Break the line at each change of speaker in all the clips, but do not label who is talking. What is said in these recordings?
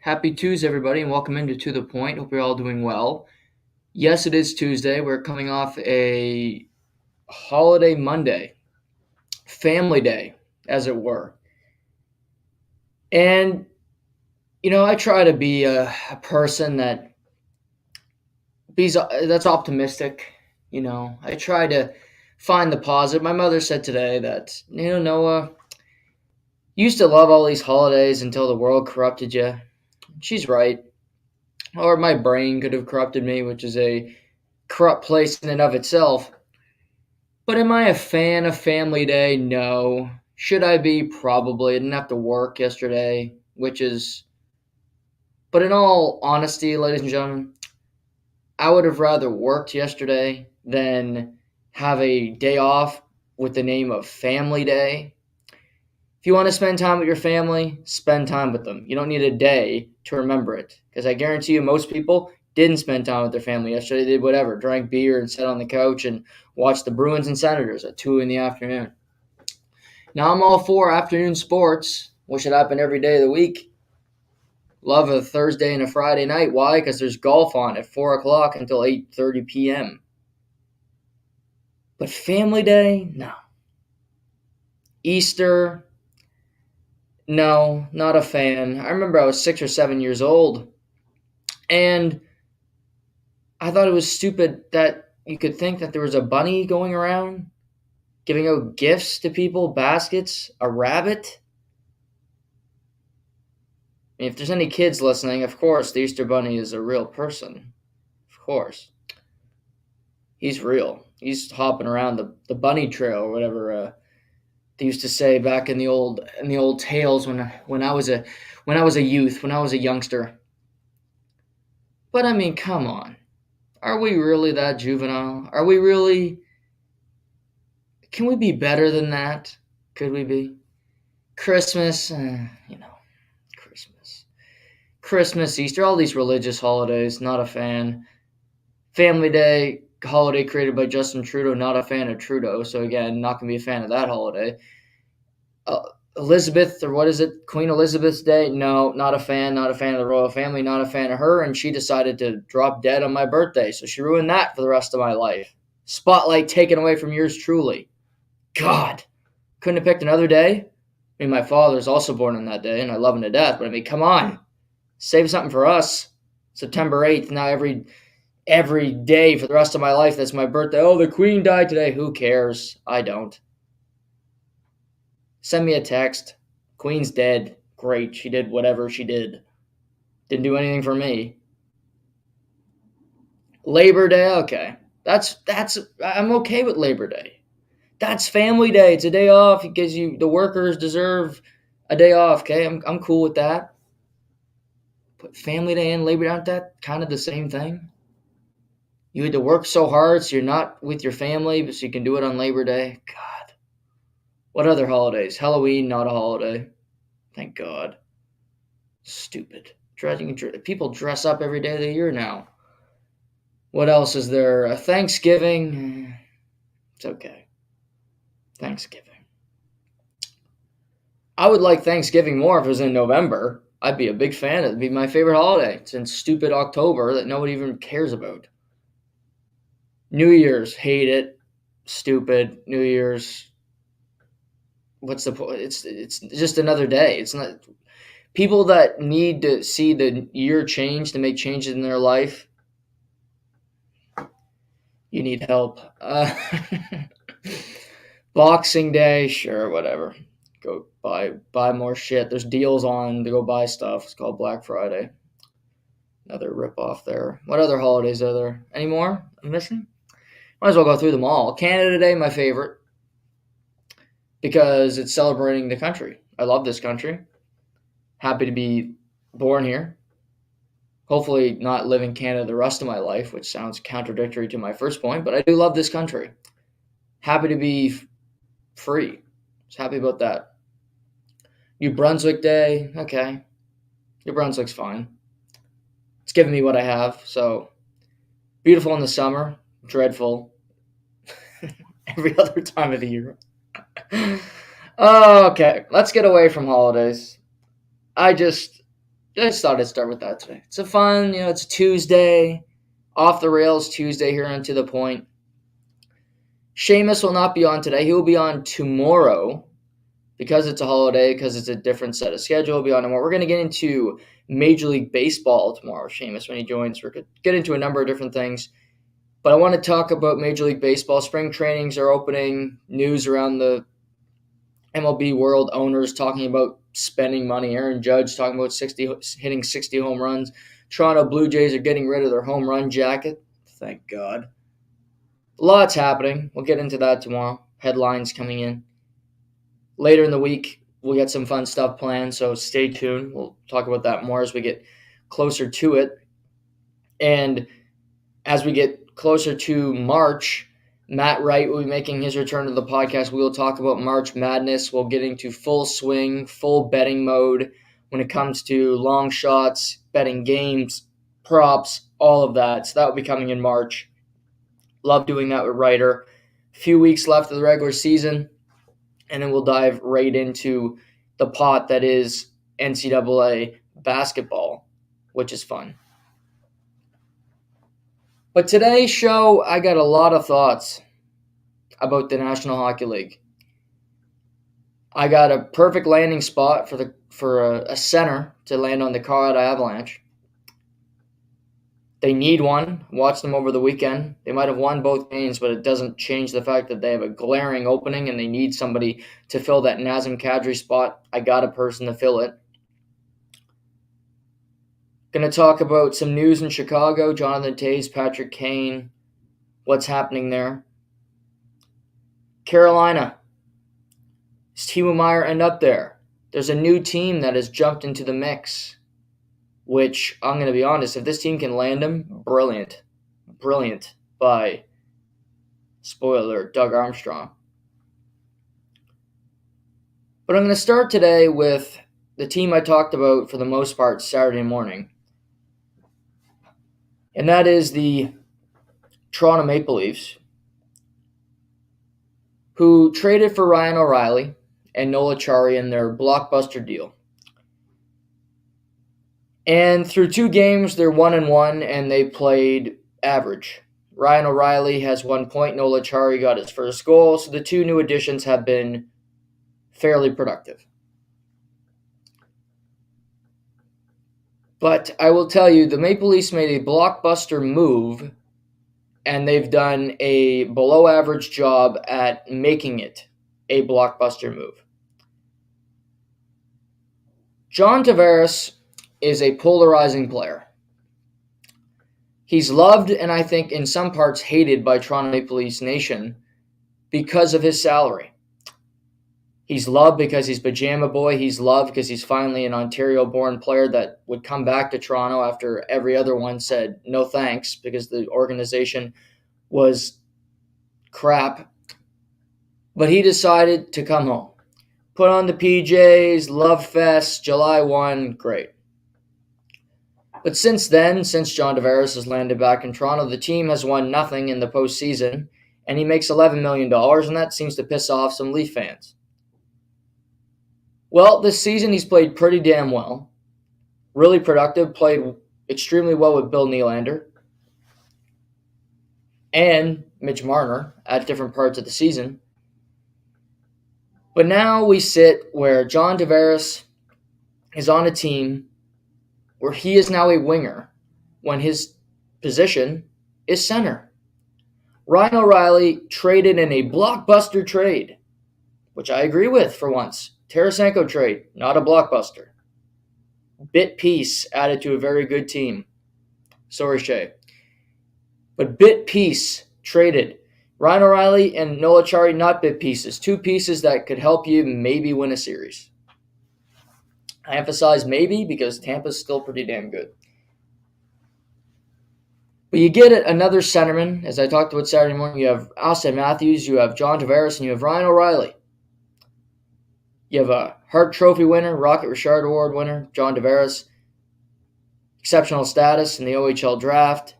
Happy Tuesday, everybody, and welcome into To The Point. Hope you're all doing well. Yes, it is Tuesday. We're coming off a holiday Monday, family day, as it were. And, I try to be a person that's optimistic. I try to find the positive. My mother said today that, Noah, you used to love all these holidays until the world corrupted you. She's right. Or my brain could have corrupted me, which is a corrupt place in and of itself. But am I a fan of Family Day? No. Should I be? Probably. I didn't have to work yesterday, which is. But in all honesty, ladies and gentlemen, I would have rather worked yesterday than have a day off with the name of Family Day. If you want to spend time with your family, spend time with them. You don't need a day to remember it. Because I guarantee you, most people didn't spend time with their family yesterday. They did whatever, drank beer and sat on the couch and watched the Bruins and Senators at 2 in the afternoon. Now I'm all for afternoon sports. Wish it happened every day of the week. Love a Thursday and a Friday night. Why? Because there's golf on at 4 o'clock until 8:30 p.m. But Family Day? No. Easter? No, not a fan. I remember I was 6 or 7 years old, and I thought it was stupid that you could think that there was a bunny going around giving out gifts to people, baskets, a rabbit. I mean, if there's any kids listening, of course, the Easter Bunny is a real person. Of course. He's real. He's hopping around the bunny trail or whatever they used to say back in the old tales when I was a youth, when I was a youngster. But I mean, come on. Are we really that juvenile? Are we really Can we be better than that? Could we be? Christmas, Christmas. Christmas, Easter, all these religious holidays, not a fan. Family Day, holiday created by Justin Trudeau, not a fan of Trudeau, so again, not going to be a fan of that holiday. Uh, Elizabeth, or what is it, Queen Elizabeth's Day? No, not a fan of the royal family, not a fan of her, and she decided to drop dead on my birthday, so she ruined that for the rest of my life. Spotlight taken away from yours truly. God, couldn't have picked another day? I mean, my father's also born on that day, and I love him to death, but I mean, come on. Save something for us. September 8th, now every day for the rest of my life, that's my birthday. Oh, the Queen died today. Who cares? I don't. Send me a text. Queen's dead. Great. She did whatever she did. Didn't do anything for me. Labor Day, okay. That's I'm okay with Labor Day. That's Family Day. It's a day off because the workers deserve a day off. Okay, I'm cool with that. But Family Day and Labor Day, aren't that kind of the same thing? You had to work so hard so you're not with your family, but so you can do it on Labor Day. God, what other holidays? Halloween, not a holiday. Thank God. Stupid. People dress up every day of the year now. What else is there? Thanksgiving. It's okay. Thanksgiving. I would like Thanksgiving more if it was in November. I'd be a big fan. It'd be my favorite holiday. It's in stupid October that nobody even cares about. New Year's, hate it. Stupid. New Year's. What's the point? It's just another day. It's not people that need to see the year change to make changes in their life. You need help. Boxing Day, sure, whatever. Go buy more shit. There's deals on to go buy stuff. It's called Black Friday. Another rip off there. What other holidays are there? Any more I'm missing? Might as well go through them all. Canada Day, my favorite, because it's celebrating the country. I love this country. Happy to be born here. Hopefully not live in Canada the rest of my life, which sounds contradictory to my first point, but I do love this country. Happy to be free. Just happy about that. New Brunswick Day, okay. New Brunswick's fine. It's giving me what I have, so beautiful in the summer, dreadful every other time of the year. Okay, let's get away from holidays. I just I just thought I'd start with that today. It's a fun, it's a Tuesday, off the rails Tuesday here on To The Point. Seamus will not be on today. He will be on tomorrow because it's a holiday, because it's a different set of schedule. He'll be on tomorrow. We're going to get into Major League Baseball tomorrow, Seamus, when he joins. We're going to get into a number of different things. But I want to talk about Major League Baseball. Spring trainings are opening. News around the MLB world, owners talking about spending money. Aaron Judge talking about hitting 60 home runs. Toronto Blue Jays are getting rid of their home run jacket. Thank God. Lots happening. We'll get into that tomorrow. Headlines coming in. Later in the week, we'll get some fun stuff planned, so stay tuned. We'll talk about that more as we get closer to it. And as we get closer to March, Matt Wright will be making his return to the podcast. We will talk about March Madness. We'll get into full swing, full betting mode when it comes to long shots, betting games, props, all of that. So that will be coming in March. Love doing that with Writer. A few weeks left of the regular season, and then we'll dive right into the pot that is NCAA basketball, which is fun. But today's show, I got a lot of thoughts about the National Hockey League. I got a perfect landing spot for a center to land on the Colorado Avalanche. They need one. Watched them over the weekend. They might have won both games, but it doesn't change the fact that they have a glaring opening and they need somebody to fill that Nazem Kadri spot. I got a person to fill it. Going to talk about some news in Chicago. Jonathan Toews, Patrick Kane, what's happening there. Carolina. Does Timo Meier end up there? There's a new team that has jumped into the mix, which, I'm going to be honest, if this team can land him, brilliant. Brilliant by, spoiler alert, Doug Armstrong. But I'm going to start today with the team I talked about for the most part Saturday morning. And that is the Toronto Maple Leafs, who traded for Ryan O'Reilly and Noel Acciari in their blockbuster deal. And through 2 games, they're 1-1, and they played average. Ryan O'Reilly has 1 point. Noel Acciari got his first goal. So the 2 new additions have been fairly productive. But I will tell you, the Maple Leafs made a blockbuster move, and they've done a below-average job at making it a blockbuster move. John Tavares is a polarizing player. He's loved and I think in some parts hated by Toronto Maple Leafs Nation because of his salary. He's loved because he's Pajama Boy. He's loved because he's finally an Ontario-born player that would come back to Toronto after every other one said no thanks because the organization was crap. But he decided to come home. Put on the PJs, Love Fest, July 1, great. But since then, since John Tavares has landed back in Toronto, the team has won nothing in the postseason, and he makes $11 million, and that seems to piss off some Leaf fans. Well, this season he's played pretty damn well. Really productive, played extremely well with Bill Nylander and Mitch Marner at different parts of the season. But now we sit where John Tavares is on a team where he is now a winger when his position is center. Ryan O'Reilly traded in a blockbuster trade, which I agree with for once. Tarasenko trade, not a blockbuster. Bit piece added to a very good team. Sorry, Shay. But bit piece traded. Ryan O'Reilly and Noel Acciari, not bit pieces. 2 pieces that could help you maybe win a series. I emphasize maybe because Tampa's still pretty damn good. But you get another centerman, as I talked about Saturday morning. You have Austin Matthews, you have John Tavares, and you have Ryan O'Reilly. You have a Hart Trophy winner, Rocket Richard Award winner, John Tavares, exceptional status in the OHL draft.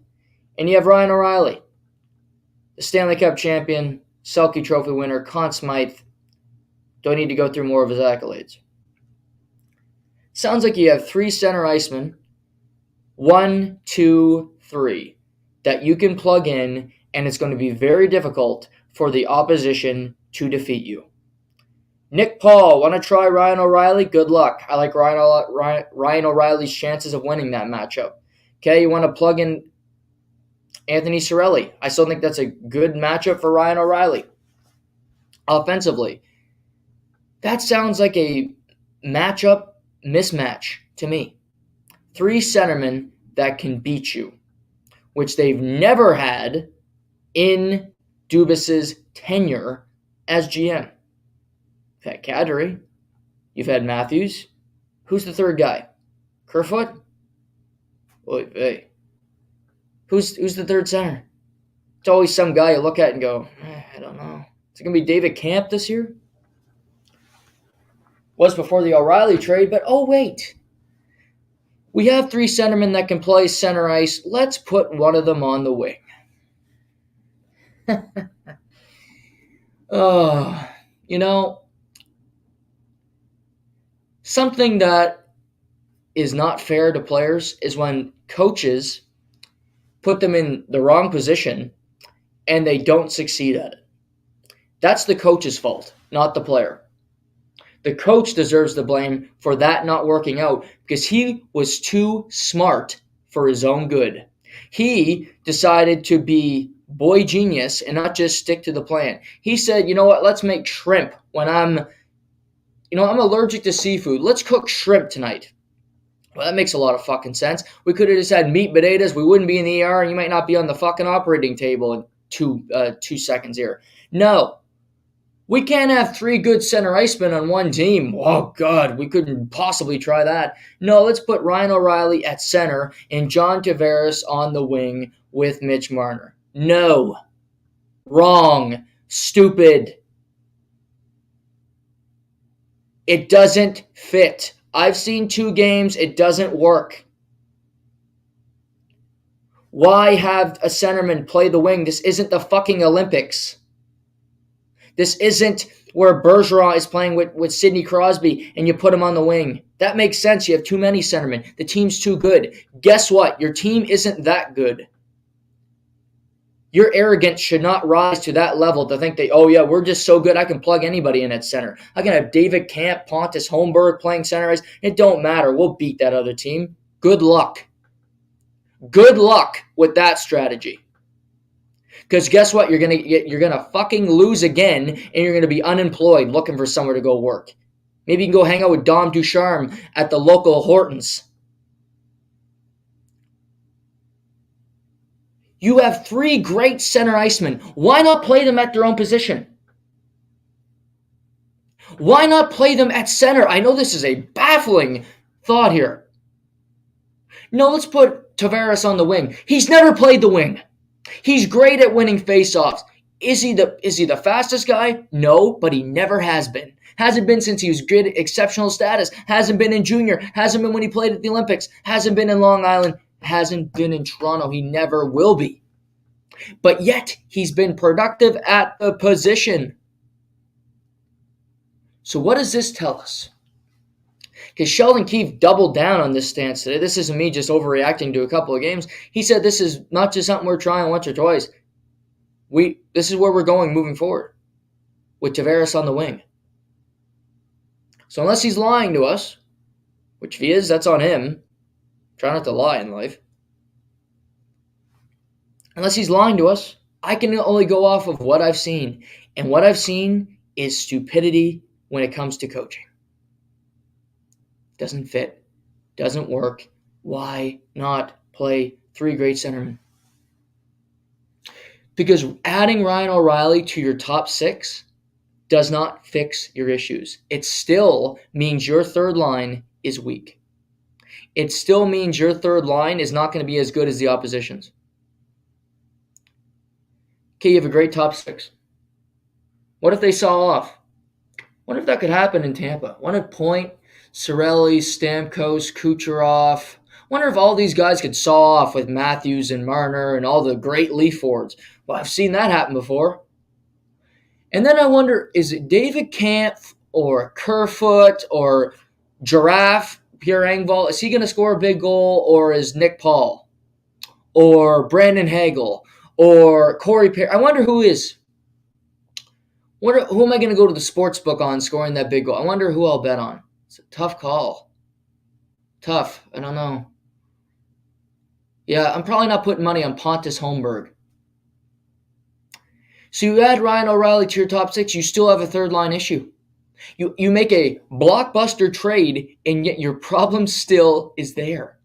And you have Ryan O'Reilly, the Stanley Cup champion, Selke Trophy winner, Conn Smythe. Don't need to go through more of his accolades. Sounds like you have 3 center icemen, 1, 2, 3, that you can plug in, and it's going to be very difficult for the opposition to defeat you. Nick Paul, want to try Ryan O'Reilly? Good luck. I like Ryan O'Reilly's chances of winning that matchup. Okay, you want to plug in Anthony Cirelli. I still think that's a good matchup for Ryan O'Reilly. Offensively, that sounds like a matchup mismatch to me. 3 centermen that can beat you, which they've never had in Dubas's tenure as GM. You've had Kadri. You've had Matthews. Who's the third guy? Kerfoot? Oy vey. Who's the third center? It's always some guy you look at and go, I don't know. Is it going to be David Camp this year? Was before the O'Reilly trade, but oh wait. We have 3 centermen that can play center ice. Let's put one of them on the wing. Oh, something that is not fair to players is when coaches put them in the wrong position and they don't succeed at it. That's the coach's fault, not the player. The coach deserves the blame for that not working out because he was too smart for his own good. He decided to be boy genius and not just stick to the plan. He said, you know what, let's make shrimp when I'm allergic to seafood. Let's cook shrimp tonight. Well, that makes a lot of fucking sense. We could have just had meat potatoes. We wouldn't be in the ER and you might not be on the fucking operating table in 2 seconds here. No. We can't have 3 good center icemen on one team. Oh, God, we couldn't possibly try that. No, let's put Ryan O'Reilly at center and John Tavares on the wing with Mitch Marner. No. Wrong. Stupid. It doesn't fit. I've seen 2 games. It doesn't work. Why have a centerman play the wing? This isn't the fucking Olympics. This isn't where Bergeron is playing with Sidney Crosby and you put him on the wing. That makes sense. You have too many centermen. The team's too good. Guess what? Your team isn't that good. Your arrogance should not rise to that level to think that, oh yeah, we're just so good I can plug anybody in at center. I can have David Camp, Pontus Holmberg playing center ice. It don't matter. We'll beat that other team. Good luck. Good luck with that strategy. Because guess what? You're gonna fucking lose again, and you're gonna be unemployed, looking for somewhere to go work. Maybe you can go hang out with Dom Ducharme at the local Hortons. You have 3 great center icemen. Why not play them at their own position? Why not play them at center? I know this is a baffling thought here. No, let's put Tavares on the wing. He's never played the wing. He's great at winning faceoffs. Is he the fastest guy? No, but he never has been. Hasn't been since he was good, exceptional status. Hasn't been in junior. Hasn't been when he played at the Olympics. Hasn't been in Long Island. Hasn't been in Toronto. He never will be. But yet, he's been productive at the position. So what does this tell us? Because Sheldon Keefe doubled down on this stance today. This isn't me just overreacting to a couple of games. He said this is not just something we're trying once or twice. This is where we're going moving forward with Tavares on the wing. So unless he's lying to us, which if he is, that's on him. Try not to lie in life. Unless he's lying to us, I can only go off of what I've seen. And what I've seen is stupidity when it comes to coaching. Doesn't fit. Doesn't work. Why not play 3 great centermen? Because adding Ryan O'Reilly to your top 6 does not fix your issues. It still means your third line is weak. It still means your third line is not going to be as good as the opposition's. Okay, you have a great top 6. What if they saw off? What if that could happen in Tampa? What if Point, Cirelli, Stamkos, Kucherov? Wonder if all these guys could saw off with Matthews and Marner and all the great Leaf forwards. Well, I've seen that happen before. And then I wonder, is it David Kampf or Kerfoot or Giraffe Pierre Engvall, is he going to score a big goal, or is Nick Paul or Brandon Hagel or Corey Perry? I wonder who is. Who am I going to go to the sports book on scoring that big goal? I wonder who I'll bet on. It's a tough call. Tough. I don't know. Yeah, I'm probably not putting money on Pontus Holmberg. So you add Ryan O'Reilly to your top six, you still have a third line issue. You make a blockbuster trade, and yet your problem still is there.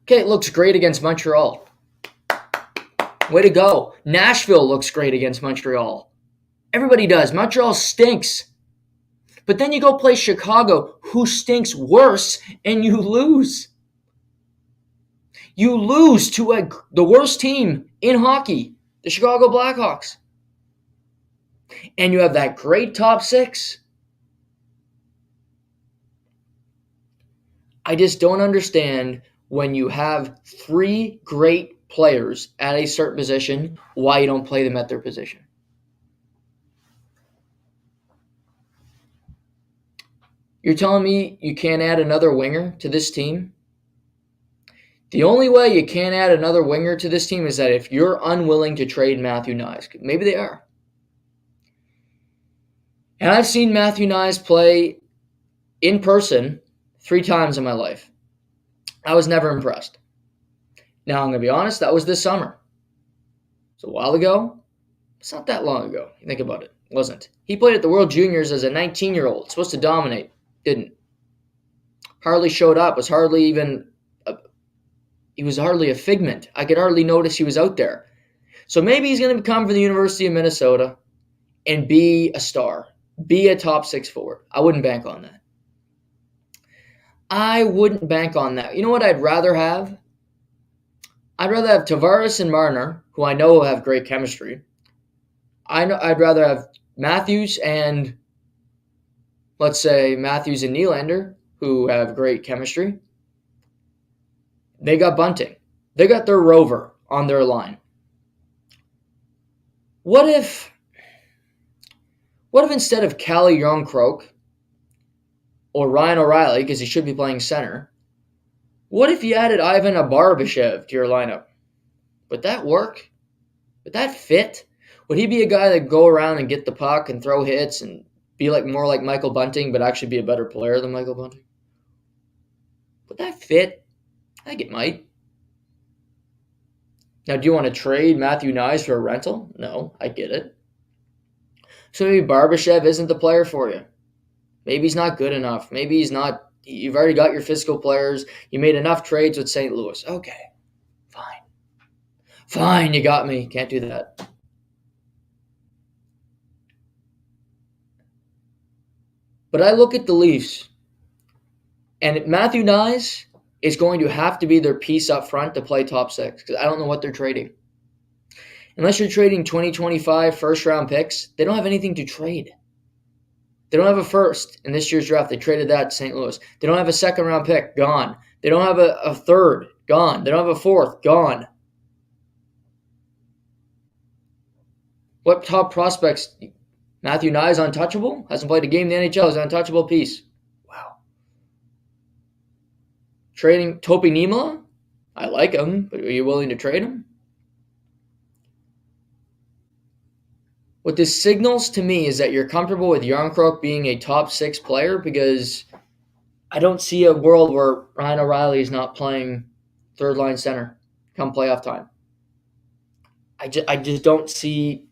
Okay, it looks great against Montreal. Way to go. Nashville looks great against Montreal. Everybody does. Montreal stinks. But then you go play Chicago, who stinks worse, and you lose. You lose to the worst team in hockey, the Chicago Blackhawks. And you have that great top six. I just don't understand, when you have three great players at a certain position, why you don't play them at their position. You're telling me you can't add another winger to this team? The only way you can't add another winger to this team is that if you're unwilling to trade Matthew Knies. Maybe they are. And I've seen Matthew Knies play in person 3 times in my life. I was never impressed. Now, I'm going to be honest, that was this summer. It's a while ago. It's not that long ago. You think about it. It wasn't. He played at the World Juniors as a 19-year-old. Supposed to dominate. Didn't. Hardly showed up. He was hardly a figment. I could hardly notice he was out there. So maybe he's going to come from the University of Minnesota and be a star. Be a top 6 forward. I wouldn't bank on that. I wouldn't bank on that. You know what I'd rather have? I'd rather have Tavares and Marner, who I know have great chemistry. I'd rather have Matthews and, let's say, Matthews and Nylander, who have great chemistry. They got Bunting. They got their rover on their line. What if instead of Calle Jarnkrok or Ryan O'Reilly, because he should be playing center, what if you added Ivan Barbashev to your lineup? Would that work? Would that fit? Would he be a guy that go around and get the puck and throw hits and be more like Michael Bunting, but actually be a better player than Michael Bunting? Would that fit? I think it might. Now, do you want to trade Matthew Knies for a rental? No, I get it. So maybe Barbashev isn't the player for you. Maybe he's not good enough. Maybe he's not. You've already got your physical players. You made enough trades with St. Louis. Okay, fine. Fine, you got me. Can't do that. But I look at the Leafs, and Matthew Knies is going to have to be their piece up front to play top 6, because I don't know what they're trading. Unless you're trading 2025 first-round picks, they don't have anything to trade. They don't have a first in this year's draft. They traded that to St. Louis. They don't have a second-round pick. Gone. They don't have a third. Gone. They don't have a fourth. Gone. What top prospects? Matthew Knies untouchable? Hasn't played a game in the NHL. He's an untouchable piece. Wow. Trading Topi Niemelä? I like him, but are you willing to trade him? What this signals to me is that you're comfortable with Jarnkrok being a top 6 player, because I don't see a world where Ryan O'Reilly is not playing third-line center come playoff time. I just don't see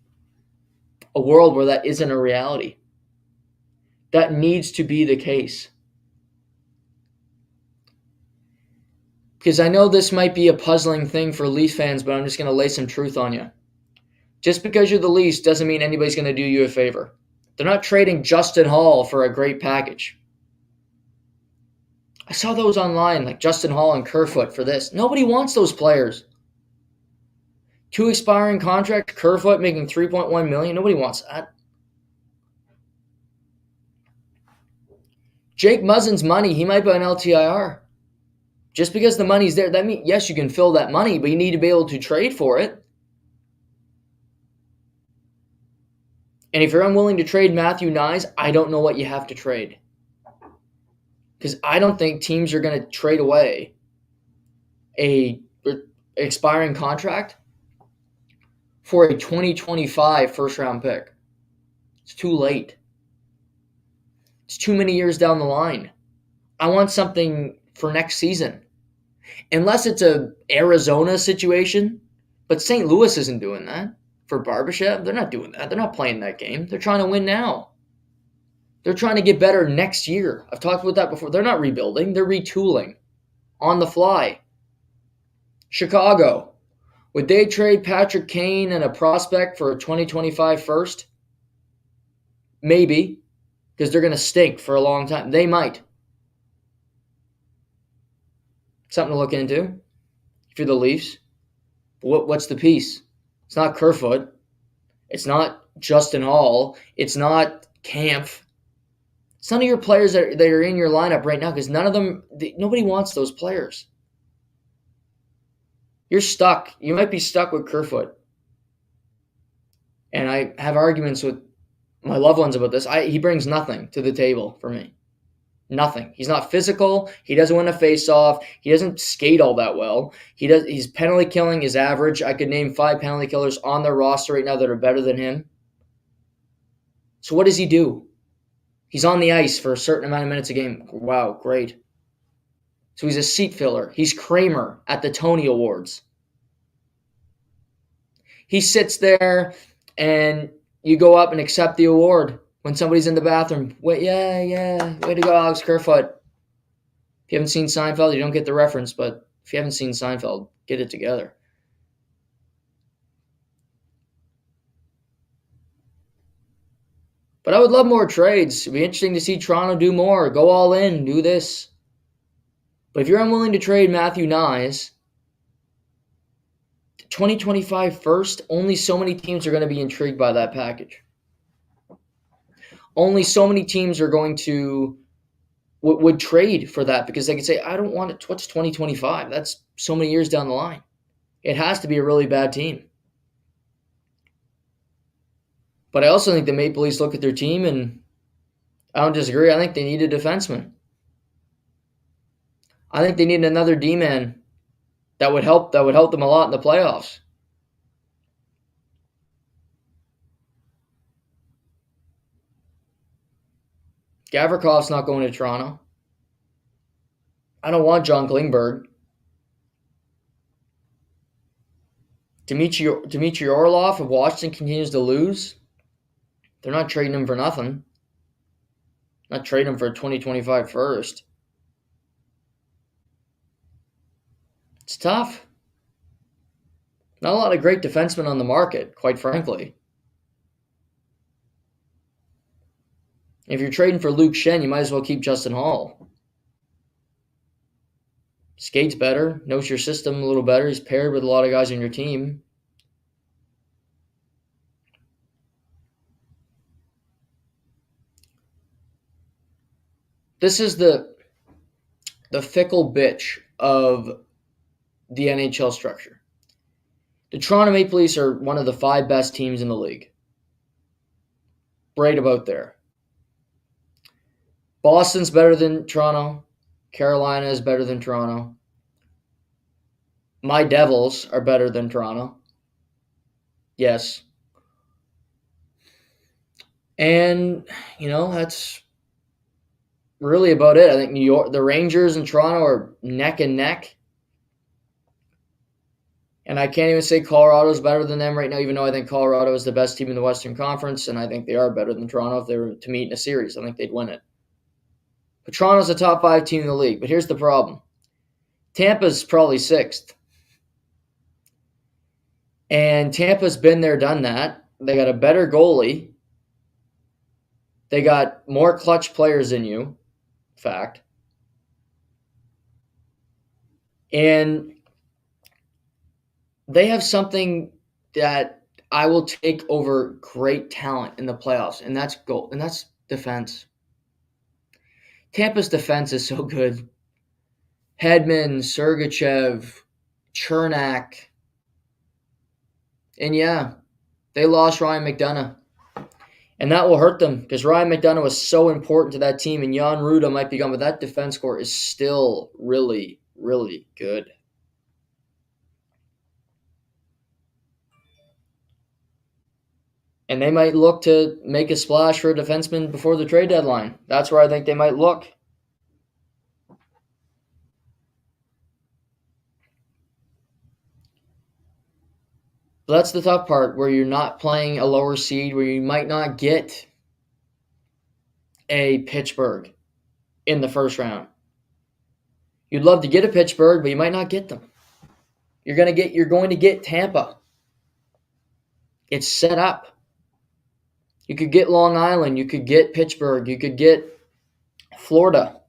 a world where that isn't a reality. That needs to be the case. Because I know this might be a puzzling thing for Leafs fans, but I'm just going to lay some truth on you. Just because you're the Leafs doesn't mean anybody's going to do you a favor. They're not trading Justin Hall for a great package. I saw those online, like Justin Hall and Kerfoot for this. Nobody wants those players. 2 expiring contracts, Kerfoot making $3.1 million. Nobody wants that. Jake Muzzin's money, he might be an LTIR. Just because the money's there, that means, yes, you can fill that money, but you need to be able to trade for it. And if you're unwilling to trade Matthew Knies, I don't know what you have to trade. because I don't think teams are going to trade away a expiring contract for a 2025 first-round pick. It's too late. It's too many years down the line. I want something for next season. Unless it's a Arizona situation, but St. Louis isn't doing that for Barbashev. They're not doing that. They're not playing that game. They're trying to win now. They're trying to get better next year. I've talked about that before. They're not rebuilding. They're retooling on the fly. Chicago, would they trade Patrick Kane and a prospect for a 2025 first? Maybe, because they're going to stink for a long time. They might. Something to look into if you're the Leafs. What's the piece? It's not Kerfoot. It's not Justin Hall. It's not Kampf. It's none of your players that are in your lineup right now because none of them, nobody wants those players. You're stuck. You might be stuck with Kerfoot. And I have arguments with my loved ones about this. He brings nothing to the table for me. Nothing. He's not physical. He doesn't win a face-off. He doesn't skate all that well. He's penalty killing is average. I could name 5 penalty killers on their roster right now that are better than him. So what does he do? He's on the ice for a certain amount of minutes a game. Wow, great. So he's a seat filler. He's Kramer at the Tony Awards. He sits there and you go up and accept the award when somebody's in the bathroom. Wait, yeah. Way to go, Alex Kerfoot. If you haven't seen Seinfeld, you don't get the reference, but if you haven't seen Seinfeld, get it together. But I would love more trades. It'd be interesting to see Toronto do more. Go all in, do this. But if you're unwilling to trade Matthew Nyes, 2025 first, only so many teams are going to be intrigued by that package. Only so many teams are going to would trade for that because they could say, I don't want it. What's 2025? That's so many years down the line. It has to be a really bad team. But I also think the Maple Leafs look at their team, and I don't disagree. I think they need a defenseman. I think they need another D-man that would help them a lot in the playoffs. Gavrikov's not going to Toronto. I don't want John Klingberg. Dmitry Orlov, if Washington continues to lose, they're not trading him for nothing. Not trading him for a 2025 first. It's tough. Not a lot of great defensemen on the market, quite frankly. If you're trading for Luke Schenn, you might as well keep Justin Hall. Skates better, knows your system a little better. He's paired with a lot of guys on your team. This is the fickle bitch of the NHL structure. The Toronto Maple Leafs are one of the 5 best teams in the league. Right about there. Boston's better than Toronto. Carolina is better than Toronto. My Devils are better than Toronto. Yes. And, that's really about it. I think New York, the Rangers and Toronto are neck and neck. And I can't even say Colorado's better than them right now, even though I think Colorado is the best team in the Western Conference, and I think they are better than Toronto if they were to meet in a series. I think they'd win it. But Toronto's a top 5 team in the league. But here's the problem. Tampa's probably 6th. And Tampa's been there, done that. They got a better goalie. They got more clutch players than you. Fact. And they have something that I will take over great talent in the playoffs, and that's goal, and that's defense. Tampa's defense is so good. Hedman, Sergachev, Chernak. And yeah, they lost Ryan McDonough. And that will hurt them because Ryan McDonough was so important to that team, and Jan Ruda might be gone, but that defense core is still really, really good. And they might look to make a splash for a defenseman before the trade deadline. That's where I think they might look. But that's the tough part, where you're not playing a lower seed, where you might not get a Pittsburgh in the first round. You'd love to get a Pittsburgh, but you might not get them. You're going to get Tampa. It's set up. You could get Long Island. You could get Pittsburgh. You could get Florida.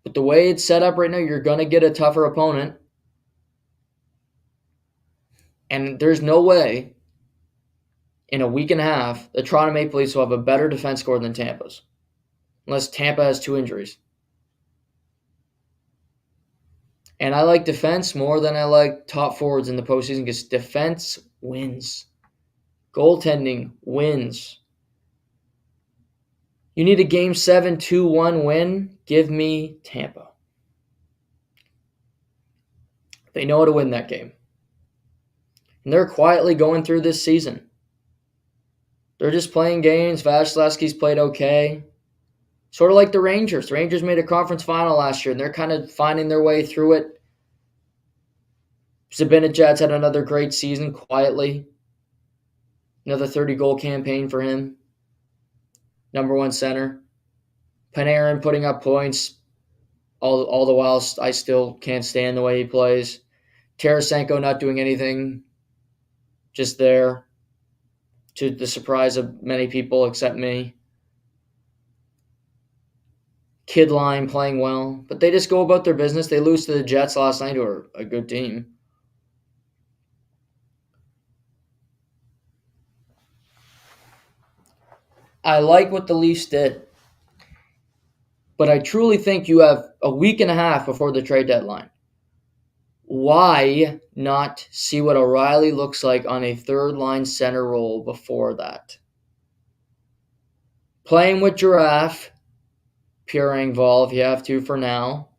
But the way it's set up right now, you're going to get a tougher opponent. And there's no way in a week and a half the Toronto Maple Leafs will have a better defense score than Tampa's. Unless Tampa has 2 injuries. And I like defense more than I like top forwards in the postseason because defense wins. Goaltending wins. You need a Game 7 2-1 win? Give me Tampa. They know how to win that game. And they're quietly going through this season. They're just playing games. Vasilevsky's played okay. Sort of like the Rangers. The Rangers made a conference final last year, and they're kind of finding their way through it. Zibanejad's had another great season quietly. Another 30-goal campaign for him. Number 1 center. Panarin putting up points. All the while, I still can't stand the way he plays. Tarasenko not doing anything. Just there. To the surprise of many people except me. Kidline playing well. But they just go about their business. They lose to the Jets last night, who are a good team. I like what the Leafs did. But I truly think you have a week and a half before the trade deadline. Why not see what O'Reilly looks like on a third-line center role before that? Playing with Giraffe, Pure Engvall if you have to for now.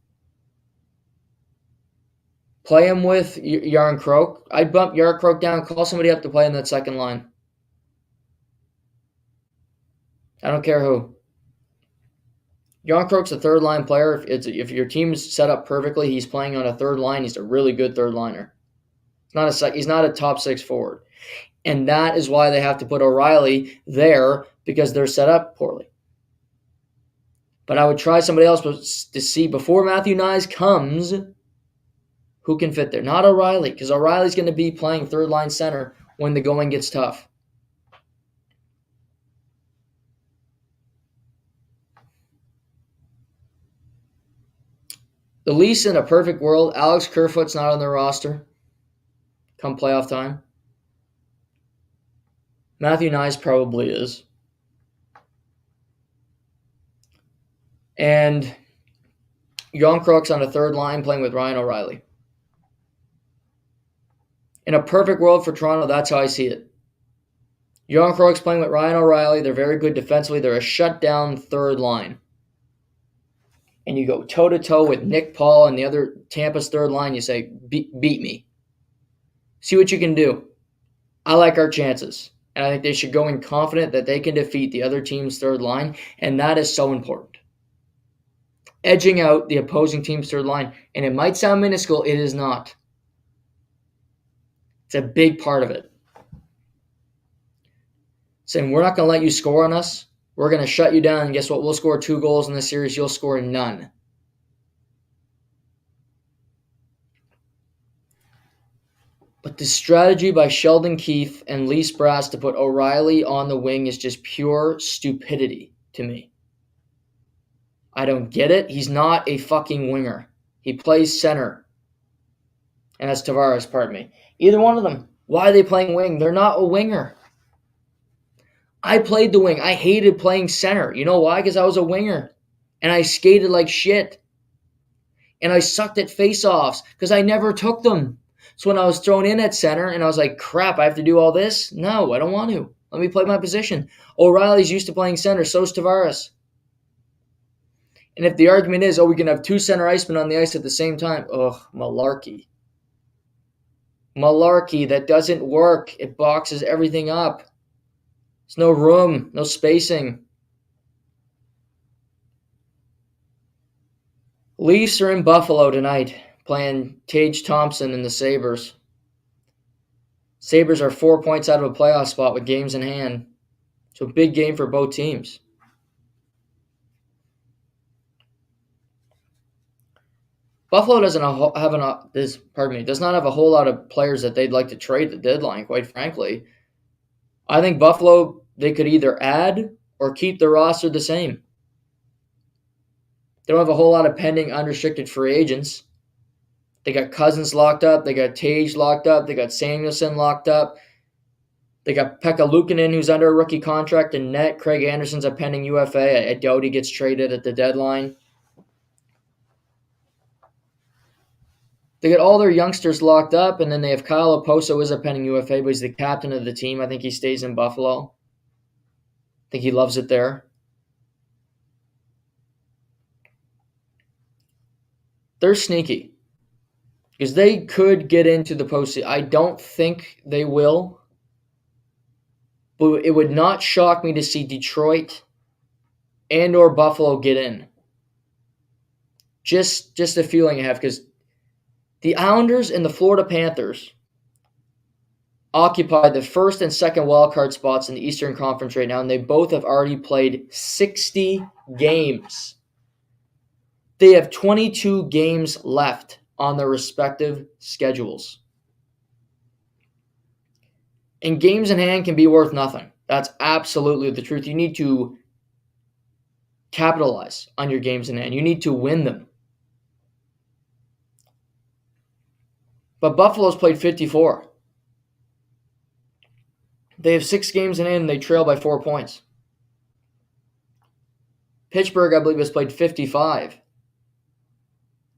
Play him with Yarncroke. I'd bump Yarncroke down, call somebody up to play in that second line. I don't care who. Yarncroke's a third-line player. If your team's set up perfectly, he's playing on a third line. He's a really good third-liner. He's not a top 6 forward. And that is why they have to put O'Reilly there, because they're set up poorly. But I would try somebody else to see before Matthew Knies comes who can fit there. Not O'Reilly, because O'Reilly's going to be playing third-line center when the going gets tough. The Leafs, in a perfect world, Alex Kerfoot's not on their roster come playoff time. Matthew Knies probably is. And Yarncroke's on a third line playing with Ryan O'Reilly. In a perfect world for Toronto, that's how I see it. Yarncroke's playing with Ryan O'Reilly. They're very good defensively. They're a shutdown third line. And you go toe-to-toe with Nick Paul and the other Tampa's third line, you say, beat me. See what you can do. I like our chances. And I think they should go in confident that they can defeat the other team's third line, and that is so important. Edging out the opposing team's third line, and it might sound minuscule, it is not. It's a big part of it. Saying, we're not going to let you score on us. We're going to shut you down, and guess what? We'll score 2 goals in this series. You'll score none. But the strategy by Sheldon Keefe and Leafs brass to put O'Reilly on the wing is just pure stupidity to me. I don't get it. He's not a fucking winger. He plays center. And that's Tavares, pardon me. Either one of them. Why are they playing wing? They're not a winger. I played the wing. I hated playing center. You know why? Because I was a winger. And I skated like shit. And I sucked at face-offs because I never took them. So when I was thrown in at center and I was like, crap, I have to do all this? No, I don't want to. Let me play my position. O'Reilly's used to playing center. So's Tavares. And if the argument is, we can have two center icemen on the ice at the same time, malarkey. Malarkey, that doesn't work. It boxes everything up. There's no room, no spacing. Leafs are in Buffalo tonight, playing Tage Thompson and the Sabres. Sabres are 4 points out of a playoff spot with games in hand. So a big game for both teams. Buffalo does not have a whole lot of players that they'd like to trade at the deadline, quite frankly. I think Buffalo, they could either add or keep the roster the same. They don't have a whole lot of pending unrestricted free agents. They got Cousins locked up. They got Tage locked up. They got Samuelson locked up. They got Pekka Luukkonen, who's under a rookie contract, and net. Craig Anderson's a pending UFA. I doubt he gets traded at the deadline. They got all their youngsters locked up, and then they have Kyle Oposo is a pending UFA, but he's the captain of the team. I think he stays in Buffalo. I think he loves it there. They're sneaky because they could get into the postseason. I don't think they will, but it would not shock me to see Detroit and or Buffalo get in. Just a feeling I have, because the Islanders and the Florida Panthers occupy the first and second wildcard spots in the Eastern Conference right now, and they both have already played 60 games. They have 22 games left on their respective schedules. And games in hand can be worth nothing. That's absolutely the truth. You need to capitalize on your games in hand. You need to win them. But Buffalo's played 54. They have 6 games in hand and they trail by 4 points. Pittsburgh, I believe, has played 55.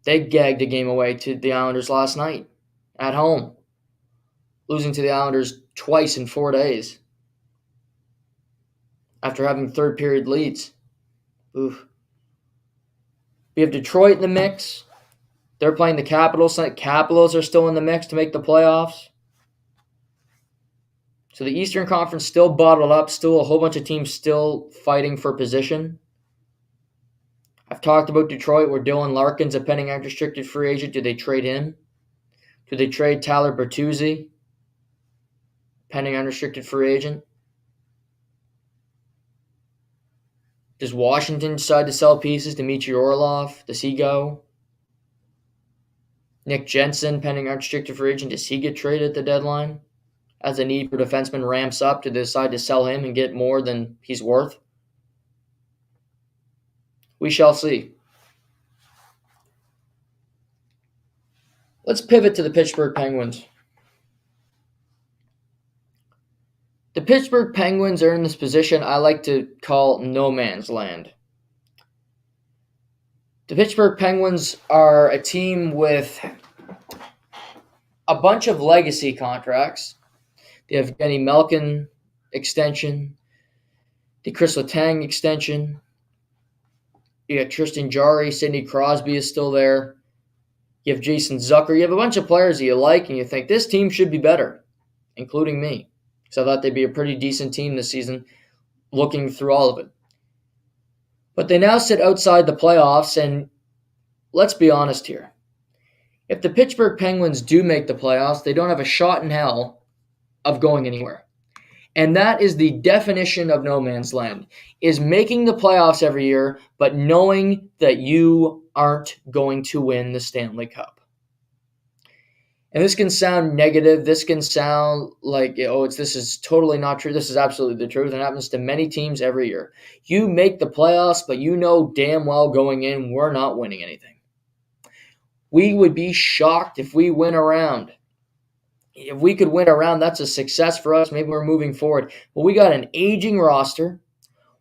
They gagged a game away to the Islanders last night at home, losing to the Islanders twice in 4 days after having third period leads. Oof. We have Detroit in the mix. They're playing the Capitals. Capitals are still in the mix to make the playoffs. So the Eastern Conference still bottled up, still a whole bunch of teams still fighting for position. I've talked about Detroit, where Dylan Larkin's a pending unrestricted free agent. Do they trade him? Do they trade Tyler Bertuzzi, pending unrestricted free agent? Does Washington decide to sell pieces to Dmitry Orlov? Does he go? Nick Jensen, pending unrestricted free agent. Does he get traded at the deadline? As the need for defensemen ramps up, to decide to sell him and get more than he's worth? We shall see. Let's pivot to the Pittsburgh Penguins. The Pittsburgh Penguins are in this position I like to call no man's land. The Pittsburgh Penguins are a team with a bunch of legacy contracts. They have Evgeny Malkin extension, the Chris Letang extension. You got Tristan Jarry, Sidney Crosby is still there. You have Jason Zucker. You have a bunch of players that you like, and you think this team should be better, including me. So I thought they'd be a pretty decent team this season, looking through all of it. But they now sit outside the playoffs, and let's be honest here. If the Pittsburgh Penguins do make the playoffs, they don't have a shot in hell of going anywhere. And that is the definition of no man's land, is making the playoffs every year, but knowing that you aren't going to win the Stanley Cup. And this can sound negative. This can sound like, this is totally not true. This is absolutely the truth. And it happens to many teams every year. You make the playoffs, but you know damn well going in, we're not winning anything. We would be shocked if we win a round. If we could win a round, that's a success for us. Maybe we're moving forward. But we got an aging roster.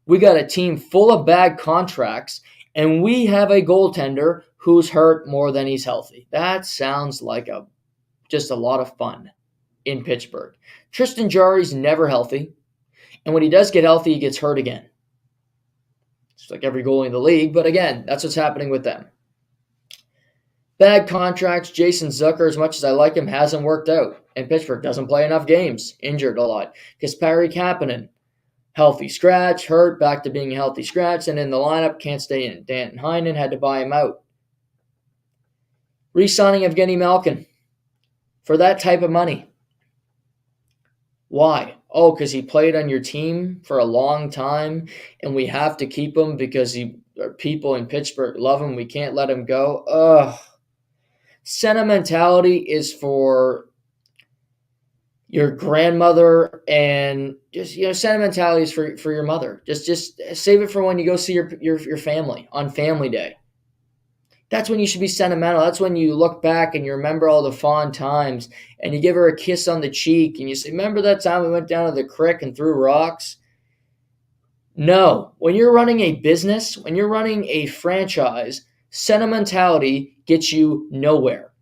We got a team full of bad contracts. And we have a goaltender who's hurt more than he's healthy. That sounds like a just a lot of fun in Pittsburgh. Tristan Jarry's never healthy, and when he does get healthy, he gets hurt again. It's like every goalie in the league, but again, that's what's happening with them. Bad contracts. Jason Zucker, as much as I like him, hasn't worked out. And Pittsburgh doesn't play enough games. Injured a lot. Kasperi Kapanen, healthy scratch, hurt, back to being a healthy scratch, and in the lineup, can't stay in. Danton Heinen had to buy him out. Re-signing Evgeny Malkin for that type of money. Why? Oh, because he played on your team for a long time, and we have to keep him because people in Pittsburgh love him. We can't let him go. Ugh. Sentimentality is for your grandmother, and just sentimentality is for your mother. Just save it for when you go see your family on Family Day. That's when you should be sentimental. That's when you look back and you remember all the fond times, and you give her a kiss on the cheek and you say, remember that time we went down to the creek and threw rocks? No. When you're running a business, when you're running a franchise, sentimentality gets you nowhere.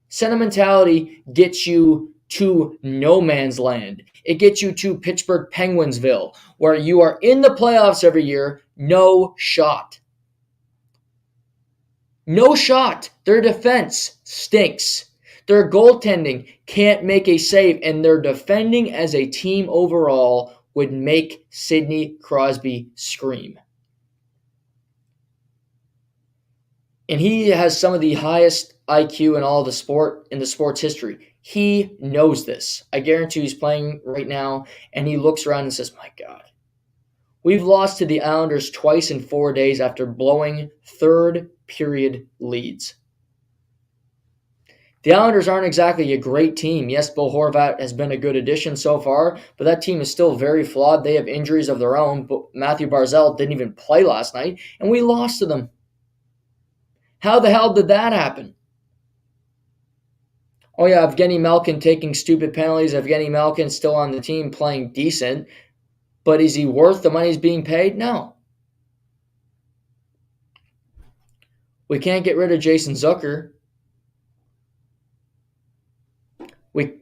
Sentimentality gets you to no man's land. It gets you to Pittsburgh Penguinsville, where you are in the playoffs every year, no shot. No shot. Their defense stinks. Their goaltending can't make a save, and their defending as a team overall would make Sidney Crosby scream. And he has some of the highest IQ in all of the sports history. He knows this. I guarantee he's playing right now, and he looks around and says, my God. We've lost to the Islanders twice in 4 days after blowing third period leads. The Islanders aren't exactly a great team. Yes, Bo Horvat has been a good addition so far, but that team is still very flawed. They have injuries of their own. But Matthew Barzal didn't even play last night, and we lost to them. How the hell did that happen? Oh yeah, Evgeny Malkin taking stupid penalties. Evgeny Malkin still on the team playing decent. But is he worth the money he's being paid? No. We can't get rid of Jason Zucker.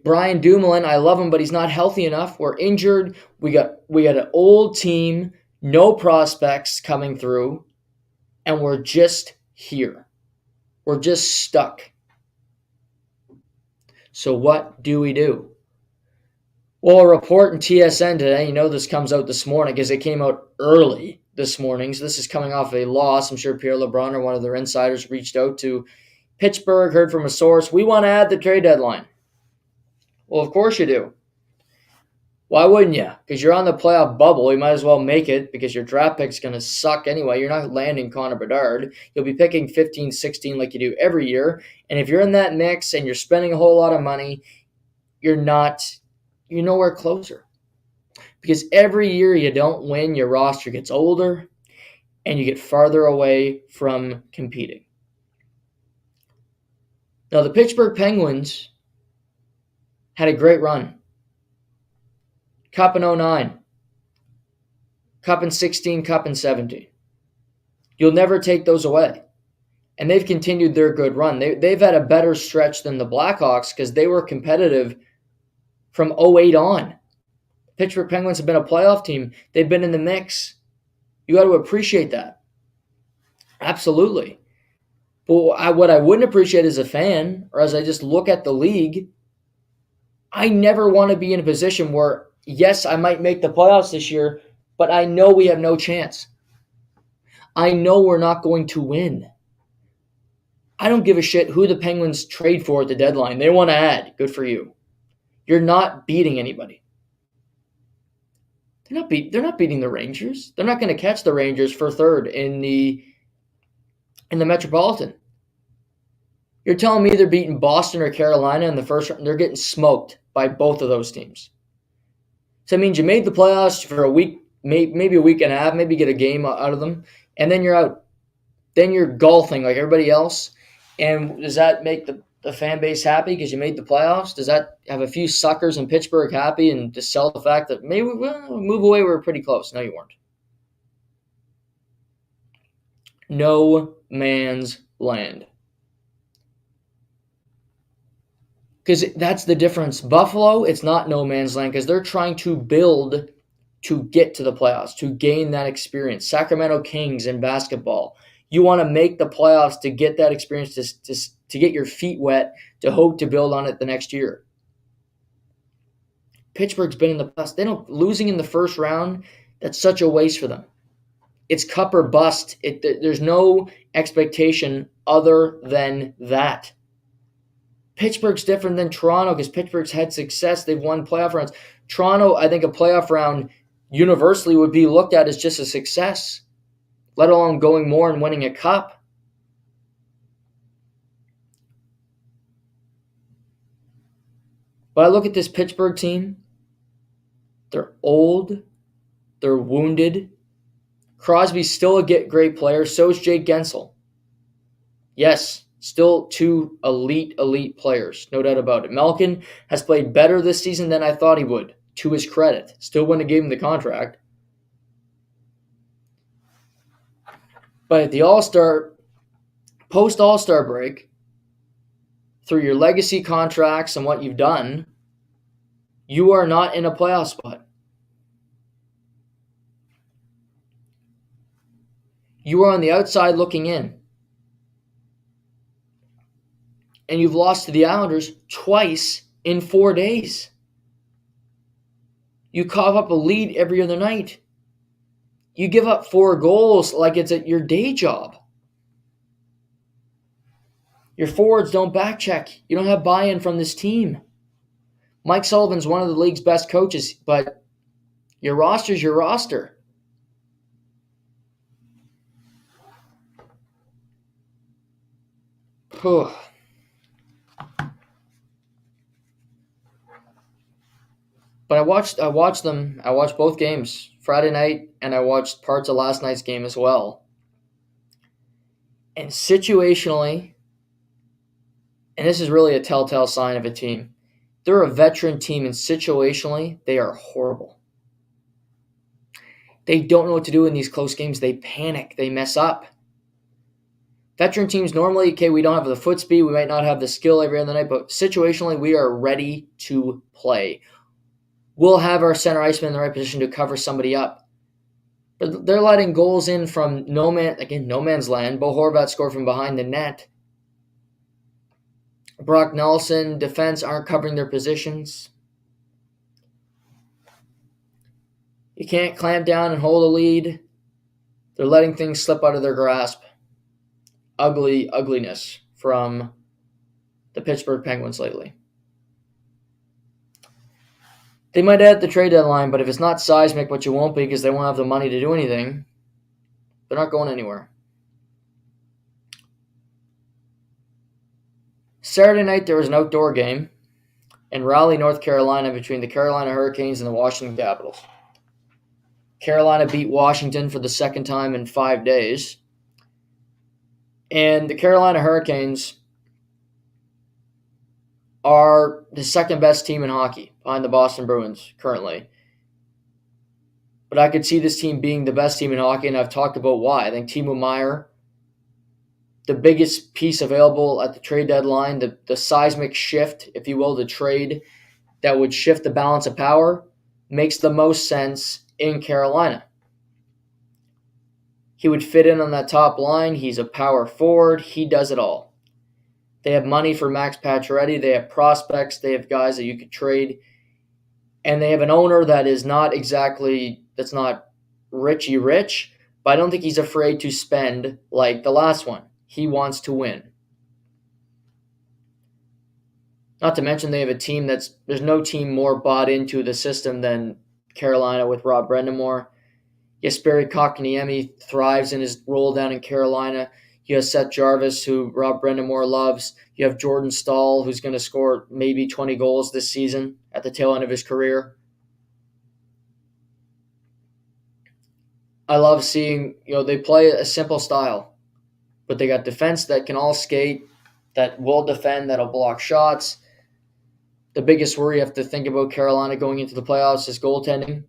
Brian Dumoulin, I love him, but he's not healthy enough. We're injured. We got an old team, no prospects coming through, and we're just here. We're just stuck. So what do we do? Well, a report in TSN today, this comes out this morning because it came out early this morning. So this is coming off a loss. I'm sure Pierre LeBrun or one of their insiders reached out to Pittsburgh, heard from a source. We want to add the trade deadline. Well, of course you do. Why wouldn't you? Because you're on the playoff bubble. You might as well make it because your draft pick's going to suck anyway. You're not landing Connor Bedard. You'll be picking 15, 16 like you do every year. And if you're in that mix and you're spending a whole lot of money, you're nowhere closer. Because every year you don't win, your roster gets older and you get farther away from competing. Now, the Pittsburgh Penguins had a great run. Cup in 09, Cup in 16, Cup in 17. You'll never take those away. And they've continued their good run. They've had a better stretch than the Blackhawks because they were competitive from 08 on. Pittsburgh Penguins have been a playoff team. They've been in the mix. You got to appreciate that. Absolutely. But what I wouldn't appreciate as a fan, or as I just look at the league, I never want to be in a position where, yes, I might make the playoffs this year, but I know we have no chance. I know we're not going to win. I don't give a shit who the Penguins trade for at the deadline. They want to add. Good for you. You're not beating anybody. They're not beating the Rangers. They're not going to catch the Rangers for third in the Metropolitan. You're telling me they're beating Boston or Carolina in the first round? They're getting smoked by both of those teams. So that means you made the playoffs for a week, maybe a week and a half, maybe get a game out of them, and then you're out. Then you're golfing like everybody else. And does that make the fan base happy because you made the playoffs? Does that have a few suckers in Pittsburgh happy and just sell the fact that maybe we'll move away, we were pretty close? No, you weren't. No man's land. Because that's the difference. Buffalo, it's not no man's land because they're trying to build to get to the playoffs, to gain that experience. Sacramento Kings in basketball, you want to make the playoffs to get that experience, to get your feet wet, to hope to build on it the next year. Pittsburgh's been in the playoffs. They don't losing in the first round. That's such a waste for them. It's cup or bust. There's no expectation other than that. Pittsburgh's different than Toronto because Pittsburgh's had success. They've won playoff rounds. Toronto, I think a playoff round universally would be looked at as just a success, let alone going more and winning a cup. But I look at this Pittsburgh team. They're old. They're wounded. Crosby's still a great player. So is Jake Gensel. Yes, still two elite players. No doubt about it. Malkin has played better this season than I thought he would, to his credit. Still wouldn't have given him the contract. But at the post-All-Star break, through your legacy contracts and what you've done, you are not in a playoff spot. You are on the outside looking in. And you've lost to the Islanders twice in 4 days. You cough up a lead every other night. You give up 4 goals like it's at your day job. Your forwards don't back check. You don't have buy-in from this team. Mike Sullivan's one of the league's best coaches, but your roster's your roster. But I watched both games Friday night, and I watched parts of last night's game as well. And situationally, and this is really a telltale sign of a team, they're a veteran team, and situationally, they are horrible. They don't know what to do in these close games. They panic. They mess up. Veteran teams normally, we don't have the foot speed. We might not have the skill every other night, but situationally, we are ready to play. We'll have our center iceman in the right position to cover somebody up. But they're letting goals in from no man's land. Bo Horvat scored from behind the net. Brock Nelson, defense aren't covering their positions. You can't clamp down and hold a lead. They're letting things slip out of their grasp. Ugliness from the Pittsburgh Penguins lately. They might add the trade deadline, but if it's not seismic, which it won't be because they won't have the money to do anything, they're not going anywhere. Saturday night, there was an outdoor game in Raleigh, North Carolina, between the Carolina Hurricanes and the Washington Capitals. Carolina beat Washington for the second time in 5 days. And the Carolina Hurricanes are the second best team in hockey behind the Boston Bruins currently. But I could see this team being the best team in hockey, and I've talked about why. I think Timo Meier, the biggest piece available at the trade deadline, the seismic shift, if you will, the trade that would shift the balance of power, makes the most sense in Carolina. He would fit in on that top line. He's a power forward. He does it all. They have money for Max Pacioretty. They have prospects. They have guys that you could trade. And they have an owner that's not richy rich, but I don't think he's afraid to spend like the last one. He wants to win. Not to mention they have a team there's no team more bought into the system than Carolina with Rob Brendamore. Jesperi Kotkaniemi thrives in his role down in Carolina. You have Seth Jarvis, who Rob Brendamore loves. You have Jordan Staal, who's going to score maybe 20 goals this season at the tail end of his career. I love seeing, they play a simple style, but they got defense that can all skate, that will defend, that'll block shots. The biggest worry you have to think about Carolina going into the playoffs is goaltending.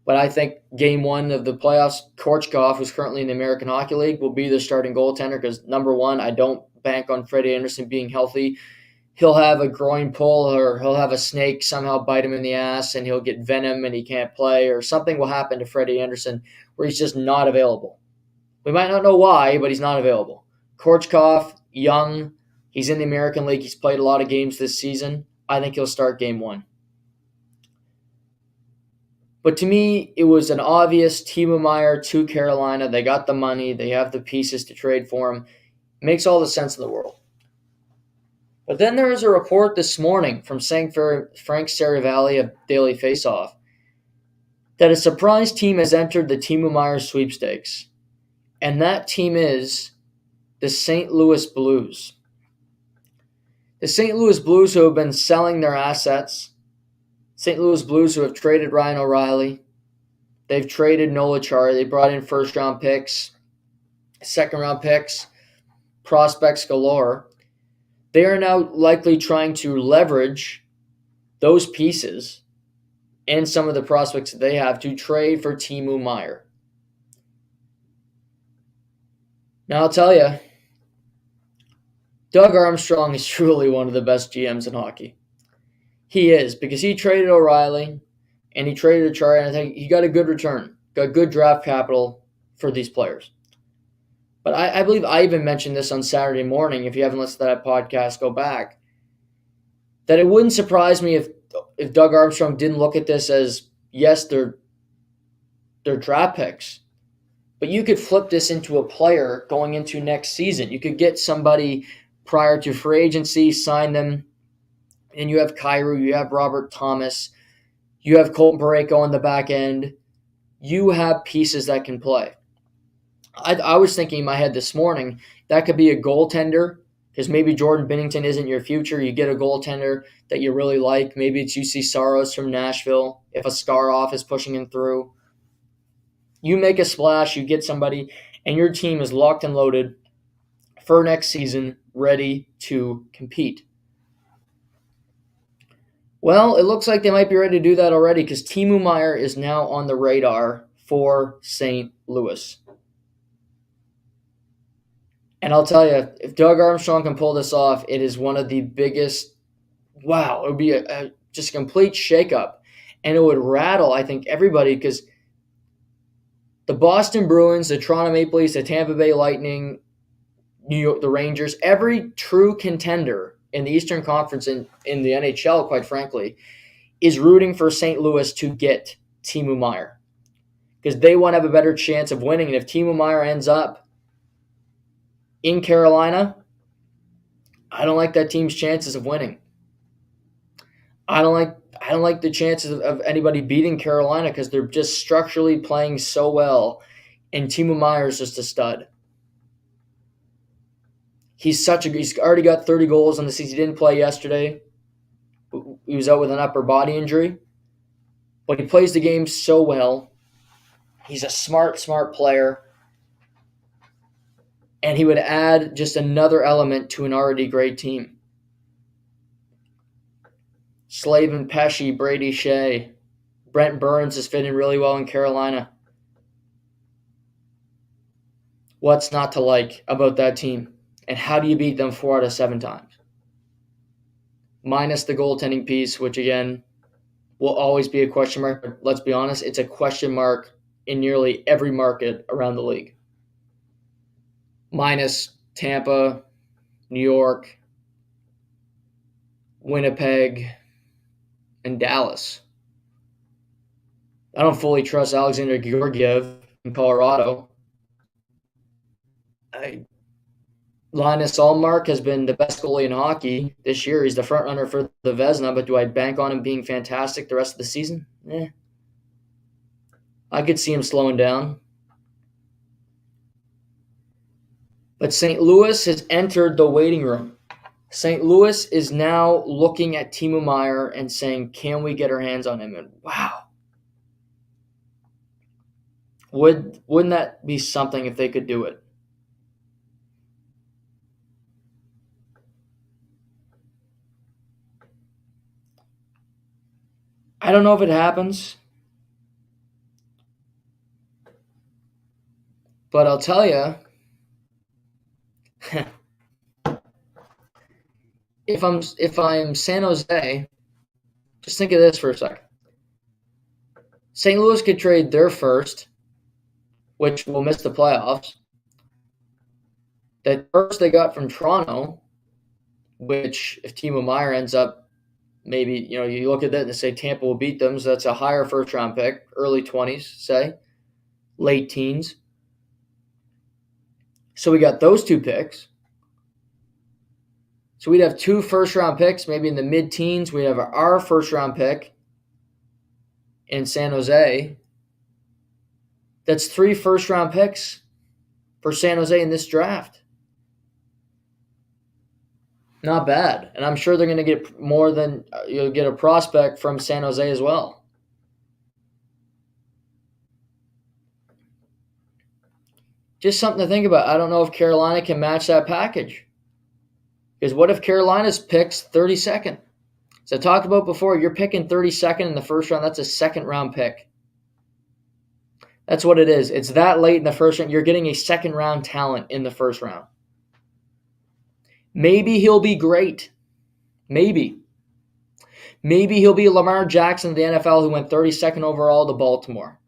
But I think game 1 of the playoffs, Korchkov, who's currently in the American Hockey League, will be the starting goaltender because, number one, I don't bank on Freddie Anderson being healthy he'll have a groin pull or he'll have a snake somehow bite him in the ass and he'll get venom and he can't play, or something will happen to Freddie Anderson where he's just not available. We might not know why, but he's not available. Korchkov, young, he's in the American League. He's played a lot of games this season. I think he'll start game one. But to me, it was an obvious Timo Meier to Carolina. They got the money. They have the pieces to trade for him. It makes all the sense in the world. But then there was a report this morning from Frank Saravalli of Daily Faceoff that a surprise team has entered the Timo Meier sweepstakes. And that team is the St. Louis Blues. The St. Louis Blues, who have been selling their assets. St. Louis Blues, who have traded Ryan O'Reilly. They've traded Nola Chari. They brought in first-round picks, second-round picks, prospects galore. They are now likely trying to leverage those pieces and some of the prospects that they have to trade for Timo Meier. Now, I'll tell you, Doug Armstrong is truly one of the best GMs in hockey. He is, because he traded O'Reilly and he traded Achara, and I think he got a good return, got good draft capital for these players. But I believe I even mentioned this on Saturday morning. If you haven't listened to that podcast, go back. That it wouldn't surprise me if Doug Armstrong didn't look at this as, yes, they're draft picks, but you could flip this into a player going into next season. You could get somebody prior to free agency, sign them, and you have Kyrou, you have Robert Thomas, you have Colton Parayko on the back end. You have pieces that can play. I was thinking in my head this morning, that could be a goaltender, because maybe Jordan Binnington isn't your future. You get a goaltender that you really like. Maybe it's UC Saros from Nashville, if a Skarov is pushing him through. You make a splash, you get somebody, and your team is locked and loaded for next season, ready to compete. Well, it looks like they might be ready to do that already, because Timo Meier is now on the radar for St. Louis. And I'll tell you, if Doug Armstrong can pull this off, it is one of the biggest, it would be just a complete shakeup. And it would rattle, I think, everybody, because the Boston Bruins, the Toronto Maple Leafs, the Tampa Bay Lightning, New York, the Rangers, every true contender in the Eastern Conference in the NHL, quite frankly, is rooting for St. Louis to get Timo Meier, because they want to have a better chance of winning. And if Timo Meier ends up in Carolina, I don't like that team's chances of winning. I don't like the chances of anybody beating Carolina, because they're just structurally playing so well, and Timo Meier is just a stud. He's already got 30 goals on the season. He didn't play yesterday. He was out with an upper body injury, but he plays the game so well. He's a smart player. And he would add just another element to an already great team. Slavin Pesce, Brady Shea, Brent Burns is fitting really well in Carolina. What's not to like about that team? And how do you beat them 4 out of 7 times? Minus the goaltending piece, which again will always be a question mark. But let's be honest, it's a question mark in nearly every market around the league. Minus Tampa, New York, Winnipeg, and Dallas. I don't fully trust Alexander Georgiev in Colorado. Linus Ullmark has been the best goalie in hockey this year. He's the front runner for the Vezina, but do I bank on him being fantastic the rest of the season? I could see him slowing down. But St. Louis has entered the waiting room. St. Louis is now looking at Timo Meier and saying, can we get our hands on him? And wow. Wouldn't that be something if they could do it? I don't know if it happens, but I'll tell you, if I'm San Jose, just think of this for a second. St. Louis could trade their first, which will miss the playoffs. That first they got from Toronto, which if Timo Meier ends up, maybe, you look at that and say Tampa will beat them, so that's a higher first round pick, early 20s, say, late teens. So we got those two picks. So we'd have two first round picks, maybe in the mid teens. We have our first round pick in San Jose. That's three first round picks for San Jose in this draft. Not bad. And I'm sure they're going to get more than you'll get a prospect from San Jose as well. Just something to think about. I don't know if Carolina can match that package. Because what if Carolina's picks 32nd? So I talked about before, you're picking 32nd in the first round. That's a second round pick. That's what it is. It's that late in the first round. You're getting a second round talent in the first round. Maybe he'll be great. Maybe. Maybe he'll be Lamar Jackson of the NFL who went 32nd overall to Baltimore.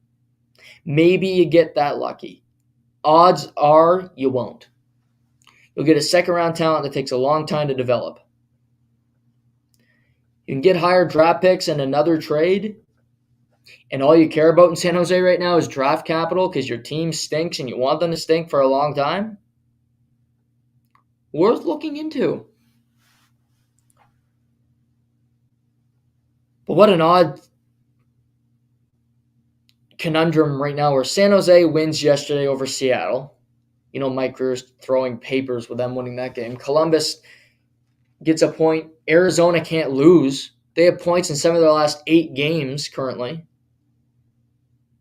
Maybe you get that lucky. Odds are you won't. You'll get a second round talent that takes a long time to develop. You can get higher draft picks in another trade, and all you care about in San Jose right now is draft capital because your team stinks and you want them to stink for a long time. Worth looking into. But what an odd conundrum right now where San Jose wins yesterday over Seattle. Mike Grier's throwing papers with them winning that game. Columbus gets a point. Arizona can't lose. They have points in 7 of their last 8 games currently.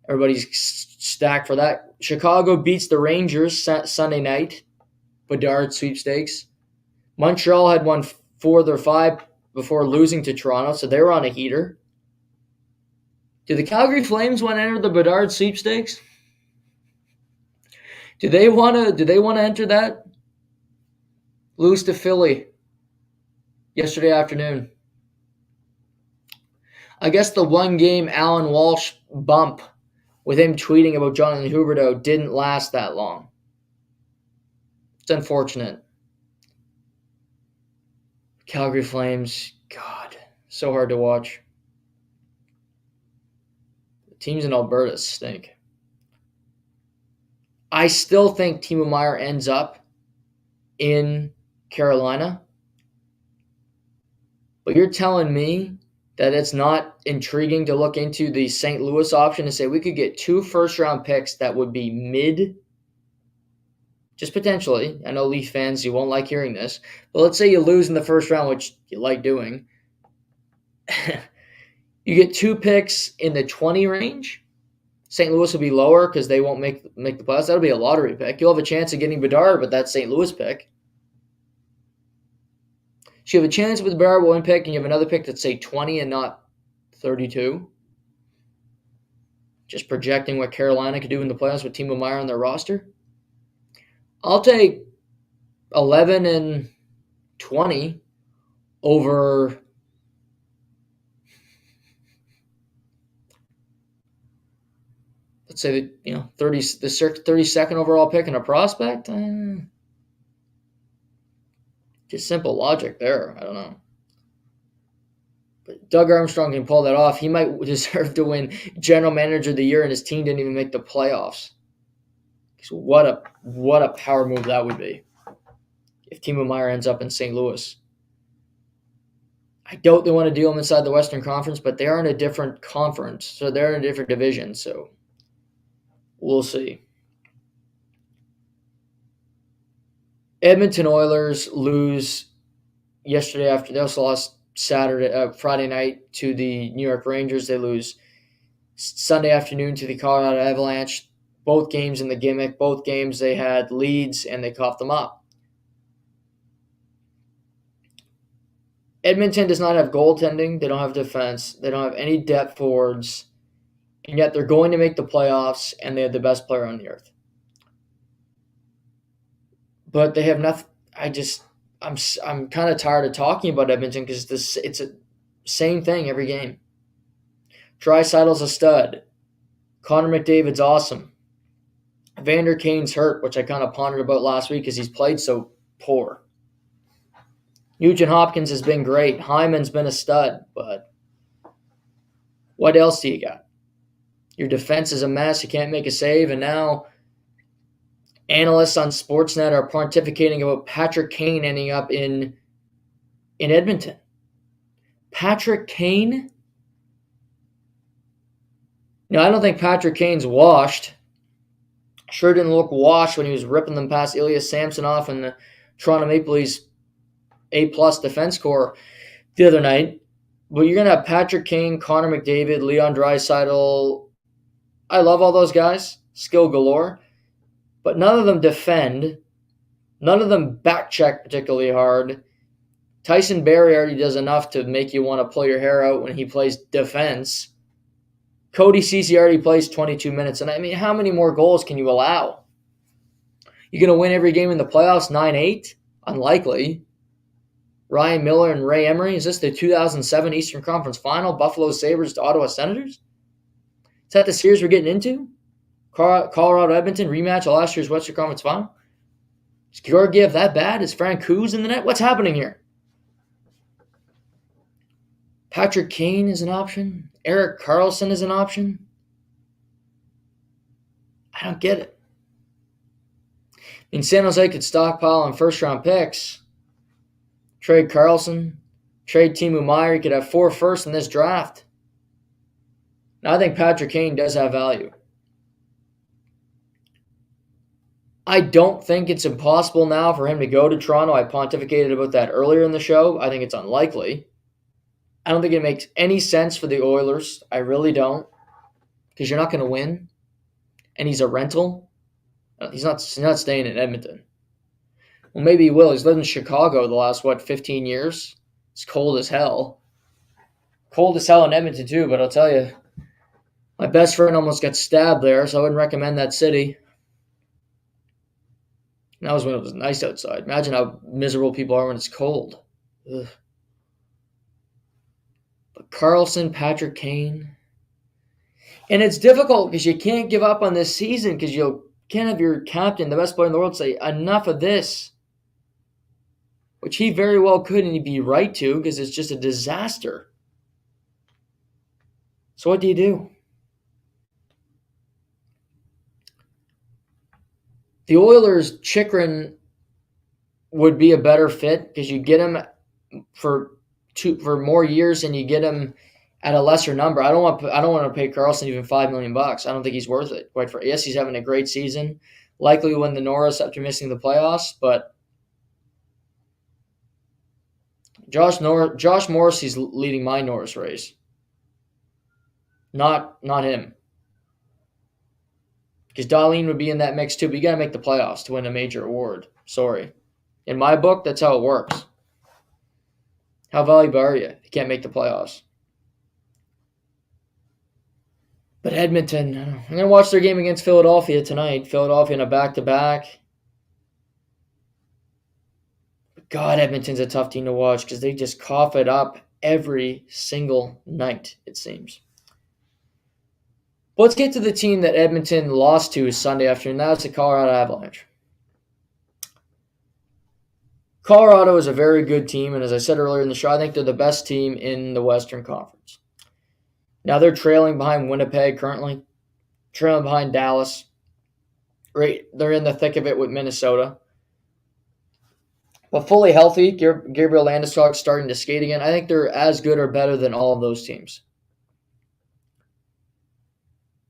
Everybody's stacked for that. Chicago beats the Rangers Sunday night. Bedard sweepstakes. Montreal had won 4 of their 5 before losing to Toronto, so they were on a heater. Do the Calgary Flames want to enter the Bedard sweepstakes? Do they want to enter that? Lose to Philly yesterday afternoon. I guess the one game Alan Walsh bump with him tweeting about Jonathan Huberdeau didn't last that long. It's unfortunate. Calgary Flames, God, so hard to watch. The teams in Alberta stink. I still think Timo Meier ends up in Carolina. But you're telling me that it's not intriguing to look into the St. Louis option and say we could get 2 first-round picks that would be mid, just potentially. I know Leaf fans, you won't like hearing this. But let's say you lose in the first round, which you like doing. You get 2 picks in the 20 range. St. Louis will be lower because they won't make the playoffs. That'll be a lottery pick. You'll have a chance of getting Bedard, but that's St. Louis pick. So you have a chance with Bedard one pick, and you have another pick that's, say, 20 and not 32. Just projecting what Carolina could do in the playoffs with Timo Meier on their roster. I'll take 11 and 20 over let's say the 32nd overall pick and a prospect. Just simple logic there. I don't know. But Doug Armstrong can pull that off. He might deserve to win General Manager of the Year, and his team didn't even make the playoffs. So what a power move that would be if Timo Meier ends up in St. Louis. I doubt they want to deal him inside the Western Conference, but they are in a different conference, so they're in a different division. So we'll see. Edmonton Oilers lose yesterday after they also lost Friday night to the New York Rangers. They lose Sunday afternoon to the Colorado Avalanche. Both games in the gimmick. Both games they had leads and they coughed them up. Edmonton does not have goaltending. They don't have defense. They don't have any depth forwards. And yet they're going to make the playoffs, and they have the best player on the earth. But they have nothing. I'm kind of tired of talking about Edmonton because it's a same thing every game. Draisaitl's a stud. Connor McDavid's awesome. Vander Kane's hurt, which I kind of pondered about last week because he's played so poor. Nugent Hopkins has been great. Hyman's been a stud, but what else do you got? Your defense is a mess. You can't make a save, and now analysts on Sportsnet are pontificating about Patrick Kane ending up in Edmonton. Patrick Kane? No, I don't think Patrick Kane's washed. Sure didn't look washed when he was ripping them past Ilya Samsonov and the Toronto Maple Leafs A-plus defense corps the other night. But you're going to have Patrick Kane, Connor McDavid, Leon Draisaitl. I love all those guys. Skill galore. But none of them defend. None of them back check particularly hard. Tyson Barrie already does enough to make you want to pull your hair out when he plays defense. Cody Ceci already plays 22 minutes. And I mean, how many more goals can you allow? You're going to win every game in the playoffs 9-8? Unlikely. Ryan Miller and Ray Emery. Is this the 2007 Eastern Conference Final? Buffalo Sabres to Ottawa Senators? Is that the series we're getting into? Colorado Edmonton rematch of last year's Western Conference Final? Is Georgiev that bad? Is Francouz in the net? What's happening here? Patrick Kane is an option. Erik Karlsson is an option. I don't get it. I mean, San Jose could stockpile on first-round picks. Trade Karlsson. Trade Timo Meier. You could have 4 firsts in this draft. Now, I think Patrick Kane does have value. I don't think it's impossible now for him to go to Toronto. I pontificated about that earlier in the show. I think it's unlikely. I don't think it makes any sense for the Oilers. I really don't. Because you're not going to win. And he's a rental. He's not staying in Edmonton. Well, maybe he will. He's lived in Chicago the last, 15 years? It's cold as hell. Cold as hell in Edmonton, too. But I'll tell you, my best friend almost got stabbed there, so I wouldn't recommend that city. And that was when it was nice outside. Imagine how miserable people are when it's cold. Ugh. But Karlsson, Patrick Kane. And it's difficult because you can't give up on this season because you can't have your captain, the best player in the world, say, enough of this. Which he very well could, and he'd be right to because it's just a disaster. So what do you do? The Oilers, Chychrun would be a better fit because you get him for more years and you get him at a lesser number. I don't want to pay Karlsson even $5 million. I don't think he's worth it. Yes, he's having a great season. Likely will win the Norris after missing the playoffs, but Josh Morrissey's leading my Norris race. Not him. Because Dahlin would be in that mix too, but you got to make the playoffs to win a major award. Sorry. In my book, that's how it works. How valuable are you if you can't make the playoffs? But Edmonton, I'm going to watch their game against Philadelphia tonight. Philadelphia in a back-to-back. But God, Edmonton's a tough team to watch because they just cough it up every single night, it seems. Let's get to the team that Edmonton lost to Sunday afternoon. That's the Colorado Avalanche. Colorado is a very good team, and as I said earlier in the show, I think they're the best team in the Western Conference. Now they're trailing behind Winnipeg currently, trailing behind Dallas. Right, they're in the thick of it with Minnesota. But fully healthy, Gabriel Landeskog's starting to skate again. I think they're as good or better than all of those teams.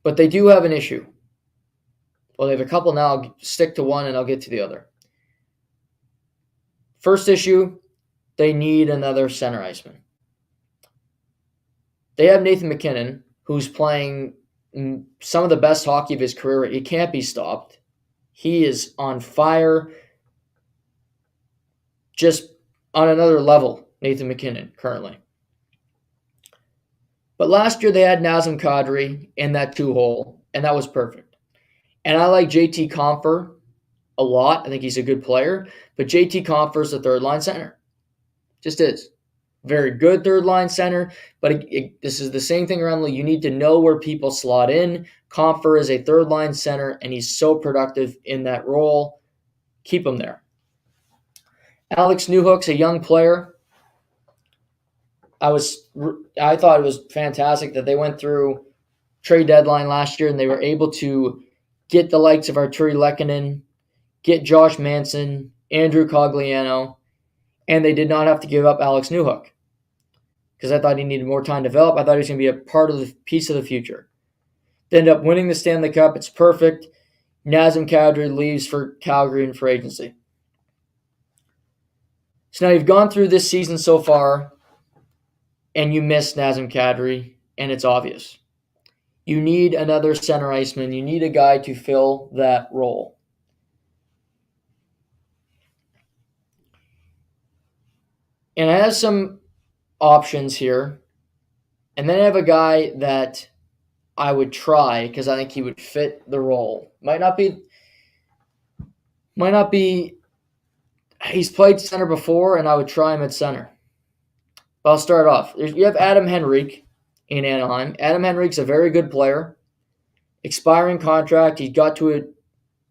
But they do have an issue. Well, they have a couple now. I'll stick to one and I'll get to the other. First issue, they need another center iceman. They have Nathan MacKinnon, who's playing some of the best hockey of his career. He can't be stopped. He is on fire. Just on another level, Nathan MacKinnon currently. But last year they had Nazem Kadri in that 2-hole, and that was perfect. And I like JT Compher a lot. I think he's a good player. But JT Compher is the third-line center. Just is. Very good third-line center. But this is the same thing around the league. You need to know where people slot in. Compher is a third-line center, and he's so productive in that role. Keep him there. Alex Newhook's a young player. I thought it was fantastic that they went through trade deadline last year and they were able to get the likes of Arturi Lehkonen, get Josh Manson, Andrew Cogliano, and they did not have to give up Alex Newhook because I thought he needed more time to develop. I thought he was going to be a part of the piece of the future. They ended up winning the Stanley Cup. It's perfect. Nazem Kadri leaves for Calgary and for agency. So now you've gone through this season so far, and you miss Nazem Kadri, and it's obvious. You need another center iceman. You need a guy to fill that role. And I have some options here. And then I have a guy that I would try because I think he would fit the role. Might not be, he's played center before, and I would try him at center. But I'll start off. You have Adam Henrique in Anaheim. Adam Henrique's a very good player. Expiring contract. He got to a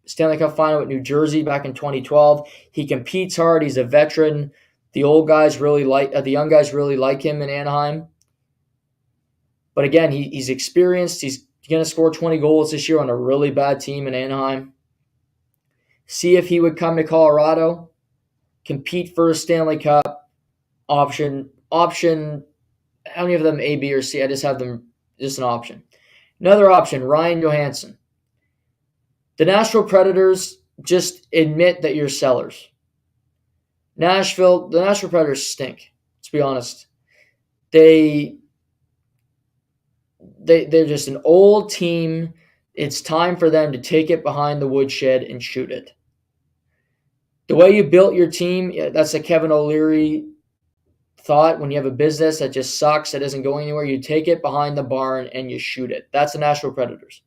Stanley Cup final with New Jersey back in 2012. He competes hard. He's a veteran. The young guys really like him in Anaheim. But again, he's experienced. He's going to score 20 goals this year on a really bad team in Anaheim. See if he would come to Colorado, compete for a Stanley Cup. Option. How many of them A, B, or C? I just have them just an option. Another option, Ryan Johansson. The Nashville Predators just admit that you're sellers. The Nashville Predators stink. Let's be honest. They're just an old team. It's time for them to take it behind the woodshed and shoot it. The way you built your team, that's a Kevin O'Leary thought. When you have a business that just sucks, that isn't going anywhere, you take it behind the barn and you shoot it. That's the Nashville Predators.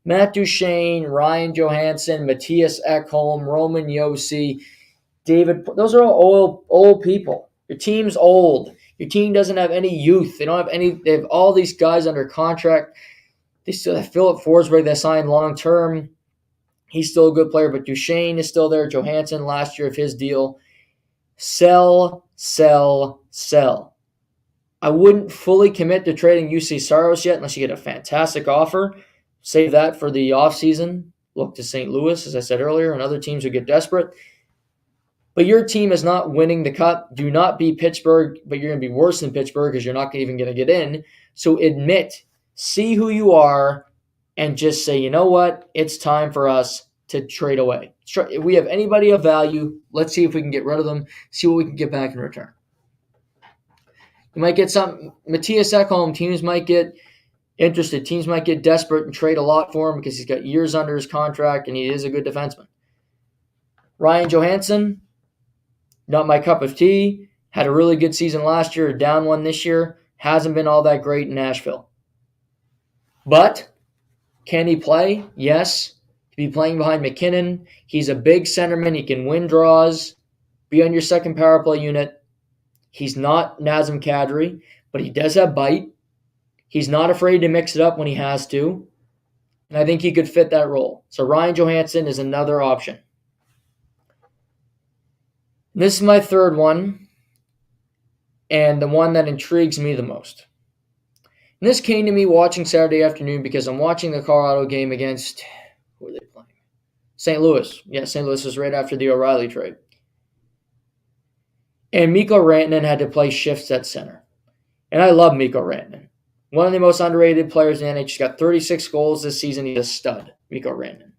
Matt Duchene, Ryan Johansson, Matthias Ekholm, Roman Josi, David, those are all old people. Your team's old. Your team doesn't have any youth. They have all these guys under contract. They still have Philip Forsberg that signed long term. He's still a good player, but Duchene is still there. Johansson last year of his deal. Sell. I wouldn't fully commit to trading UC Saros yet unless you get a fantastic offer. Save that for the offseason. Look to St. Louis, as I said earlier, and other teams who get desperate. But your team is not winning the cup. Do not be Pittsburgh, but you're going to be worse than Pittsburgh because you're not even going to get in. So admit, see who you are, and just say, you know what? It's time for us to trade away. If we have anybody of value, let's see if we can get rid of them, see what we can get back in return. You might get some Matthias Ekholm. Teams might get interested. Teams might get desperate and trade a lot for him because he's got years under his contract and he is a good defenseman. Ryan Johansson, not my cup of tea. Had a really good season last year, down one this year. Hasn't been all that great in Nashville. But can he play? Yes. He'll be playing behind McKinnon. He's a big centerman. He can win draws, be on your second power play unit. He's not Nazem Kadri, but he does have bite. He's not afraid to mix it up when he has to. And I think he could fit that role. So Ryan Johansson is another option. This is my third one, and the one that intrigues me the most. And this came to me watching Saturday afternoon because I'm watching the Colorado game against, who are they playing? St. Louis. Yeah, St. Louis was right after the O'Reilly trade. And Mikko Rantanen had to play shifts at center. And I love Mikko Rantanen. One of the most underrated players in the NHL. He's got 36 goals this season. He's a stud, Mikko Rantanen.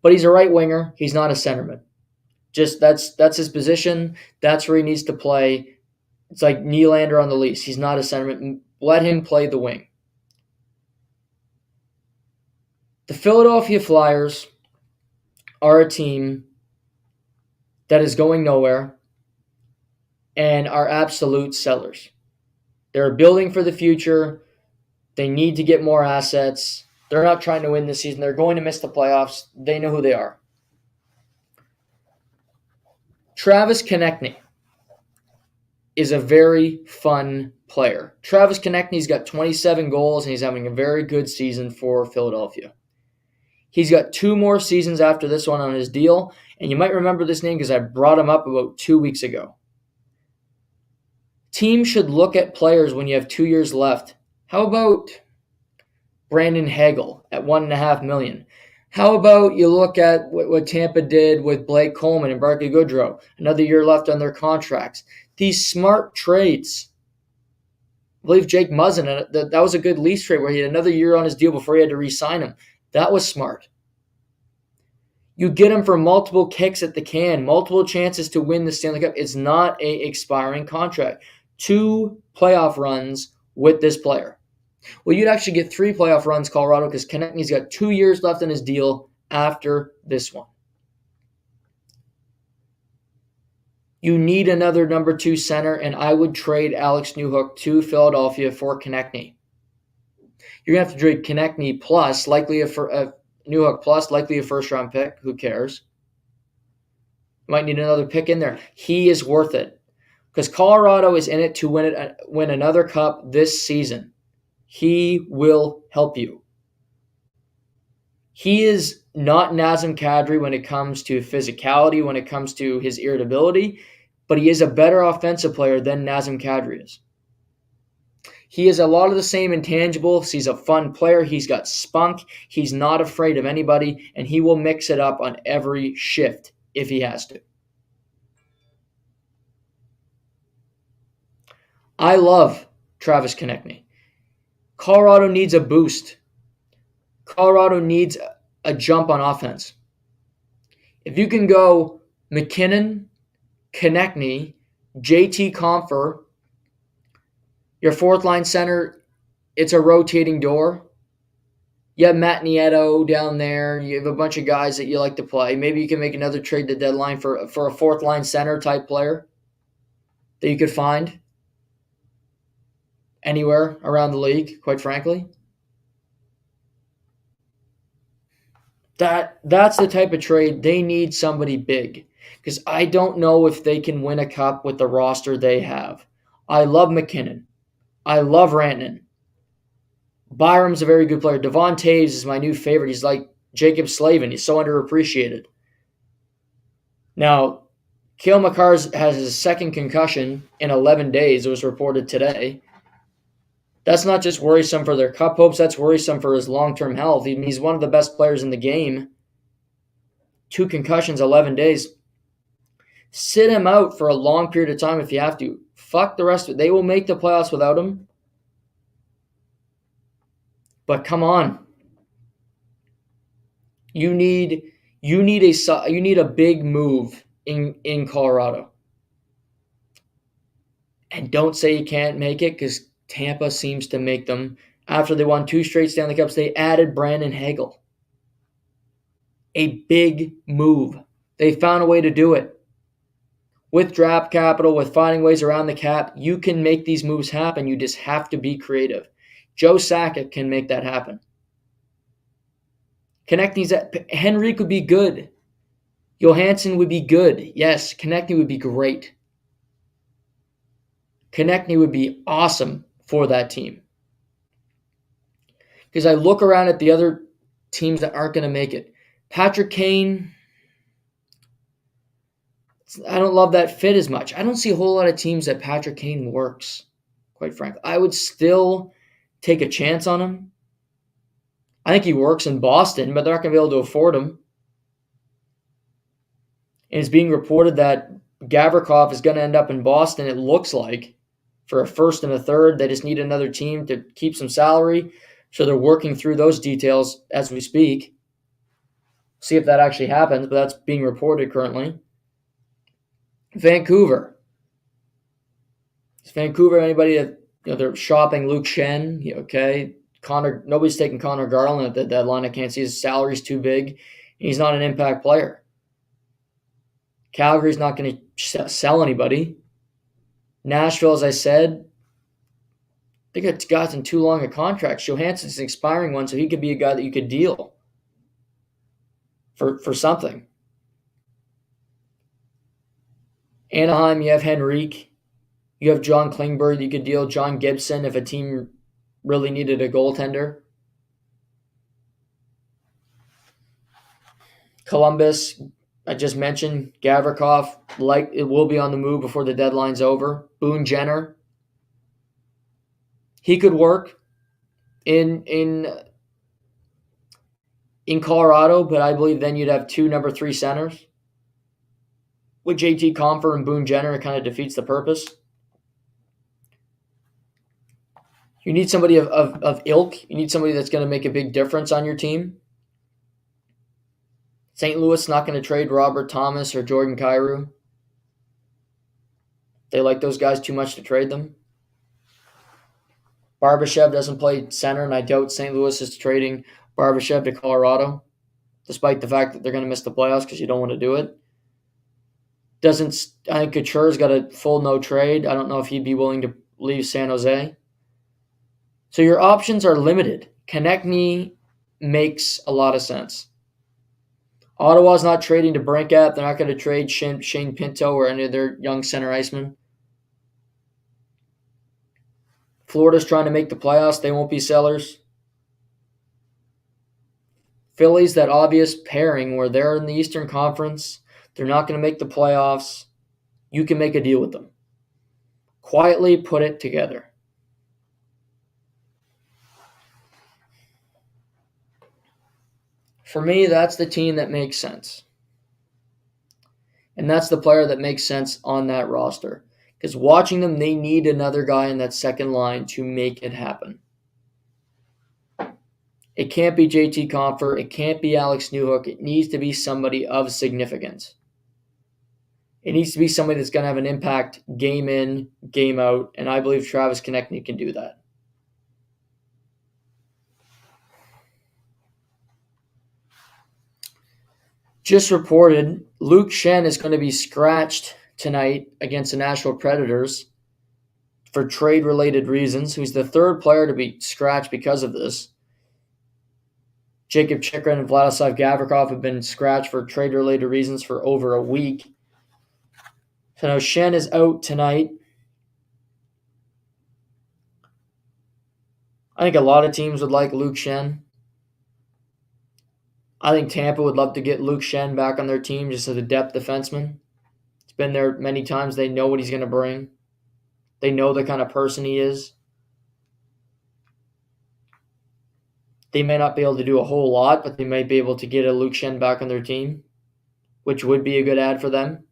But he's a right winger. He's not a centerman. Just that's his position. That's where he needs to play. It's like Nylander on the Leafs. He's not a centerman. Let him play the wing. The Philadelphia Flyers are a team that is going nowhere and are absolute sellers. They're building for the future. They need to get more assets. They're not trying to win this season. They're going to miss the playoffs. They know who they are. Travis Konechny is a very fun player. Travis Konechny's got 27 goals, and he's having a very good season for Philadelphia. He's got 2 more seasons after this one on his deal, and you might remember this name because I brought him up about 2 weeks ago. Teams should look at players when you have 2 years left. How about Brandon Hagel at $1.5 million? How about you look at what Tampa did with Blake Coleman and Barclay Goodrow? Another year left on their contracts. These smart trades. I believe Jake Muzzin, that was a good lease trade where he had another year on his deal before he had to re-sign him. That was smart. You get him for multiple kicks at the can, multiple chances to win the Stanley Cup. It's not an expiring contract. 2 playoff runs with this player. Well, you'd actually get 3 playoff runs, Colorado, because Konechny's got 2 years left on his deal after this one. You need another number 2 center, and I would trade Alex Newhook to Philadelphia for Konechny. You're going to have to trade Konechny plus, likely Newhook plus, likely a first-round pick. Who cares? You might need another pick in there. He is worth it because Colorado is in it to win another cup this season. He will help you. He is not Nazem Kadri when it comes to physicality, when it comes to his irritability, but he is a better offensive player than Nazem Kadri is. He has a lot of the same intangibles. He's a fun player. He's got spunk. He's not afraid of anybody, and he will mix it up on every shift if he has to. I love Travis Konechny. Colorado needs a boost. Colorado needs a jump on offense. If you can go McKinnon, Konechny, JT Compher, your 4th-line center, it's a rotating door. You have Matt Nieto down there. You have a bunch of guys that you like to play. Maybe you can make another trade at the deadline for a 4th-line center type player that you could find anywhere around the league, quite frankly. That's the type of trade. They need somebody big because I don't know if they can win a cup with the roster they have. I love McKinnon. I love Rantanen. Byram's a very good player. Devon Toews is my new favorite. He's like Jacob Slavin. He's so underappreciated. Now, Cale Makar has his 2nd concussion in 11 days. It was reported today. That's not just worrisome for their cup hopes. That's worrisome for his long-term health. He's one of the best players in the game. 2 concussions, 11 days. Sit him out for a long period of time if you have to. Fuck the rest of it. They will make the playoffs without him. But come on. You need a big move in Colorado. And don't say you can't make it because Tampa seems to make them. After they won 2 straight Stanley Cups, they added Brandon Hagel. A big move. They found a way to do it. With draft capital, with finding ways around the cap, you can make these moves happen. You just have to be creative. Joe Sakic can make that happen. Henrique would be good. Johansson would be good. Yes, Konechny would be great. Konechny would be awesome for that team. Because I look around at the other teams that aren't going to make it. Patrick Kane, I don't love that fit as much. I don't see a whole lot of teams that Patrick Kane works, quite frankly. I would still take a chance on him. I think he works in Boston, but they're not going to be able to afford him. And it's being reported that Gavrikov is going to end up in Boston, it looks like, for a 1st and a 3rd. They just need another team to keep some salary. So they're working through those details as we speak. See if that actually happens, but that's being reported currently. Vancouver. Is Vancouver anybody that they're shopping Luke Shen? Okay. Nobody's taking Connor Garland at the deadline. I can't see his salary's too big. He's not an impact player. Calgary's not going to sell anybody. Nashville, as I said, they got gotten too long a contract. Johansson's an expiring one, so he could be a guy that you could deal for something. Anaheim, you have Henrique. You have John Klingberg. You could deal John Gibson if a team really needed a goaltender. Columbus, I just mentioned Gavrikov, like it will be on the move before the deadline's over. Boone Jenner, he could work in Colorado, but I believe then you'd have two number 3 centers. With JT Compher and Boone Jenner, it kind of defeats the purpose. You need somebody of ilk. You need somebody that's going to make a big difference on your team. St. Louis not going to trade Robert Thomas or Jordan Kyrou. They like those guys too much to trade them. Barbashev doesn't play center, and I doubt St. Louis is trading Barbashev to Colorado, despite the fact that they're going to miss the playoffs because you don't want to do it. I think Couture's got a full no trade. I don't know if he'd be willing to leave San Jose. So your options are limited. Konechny makes a lot of sense. Ottawa's not trading to Brinkat. They're not going to trade Shane Pinto or any of their young center icemen. Florida's trying to make the playoffs. They won't be sellers. Philly's that obvious pairing where they're in the Eastern Conference. They're not going to make the playoffs. You can make a deal with them. Quietly put it together. For me, that's the team that makes sense. And that's the player that makes sense on that roster. Because watching them, they need another guy in that second line to make it happen. It can't be JT Compher. It can't be Alex Newhook. It needs to be somebody of significance. It needs to be somebody that's going to have an impact game in, game out. And I believe Travis Konechny can do that. Just reported, Luke Schenn is going to be scratched tonight against the Nashville Predators for trade-related reasons. He's the third player to be scratched because of this. Jacob Chychrun and Vladislav Gavrikov have been scratched for trade-related reasons for over a week. So now Schenn is out tonight. I think a lot of teams would like Luke Schenn. I think Tampa would love to get Luke Schenn back on their team just as a depth defenseman. He's been there many times. They know what he's going to bring. They know the kind of person he is. They may not be able to do a whole lot, but they might be able to get a Luke Schenn back on their team, which would be a good ad for them.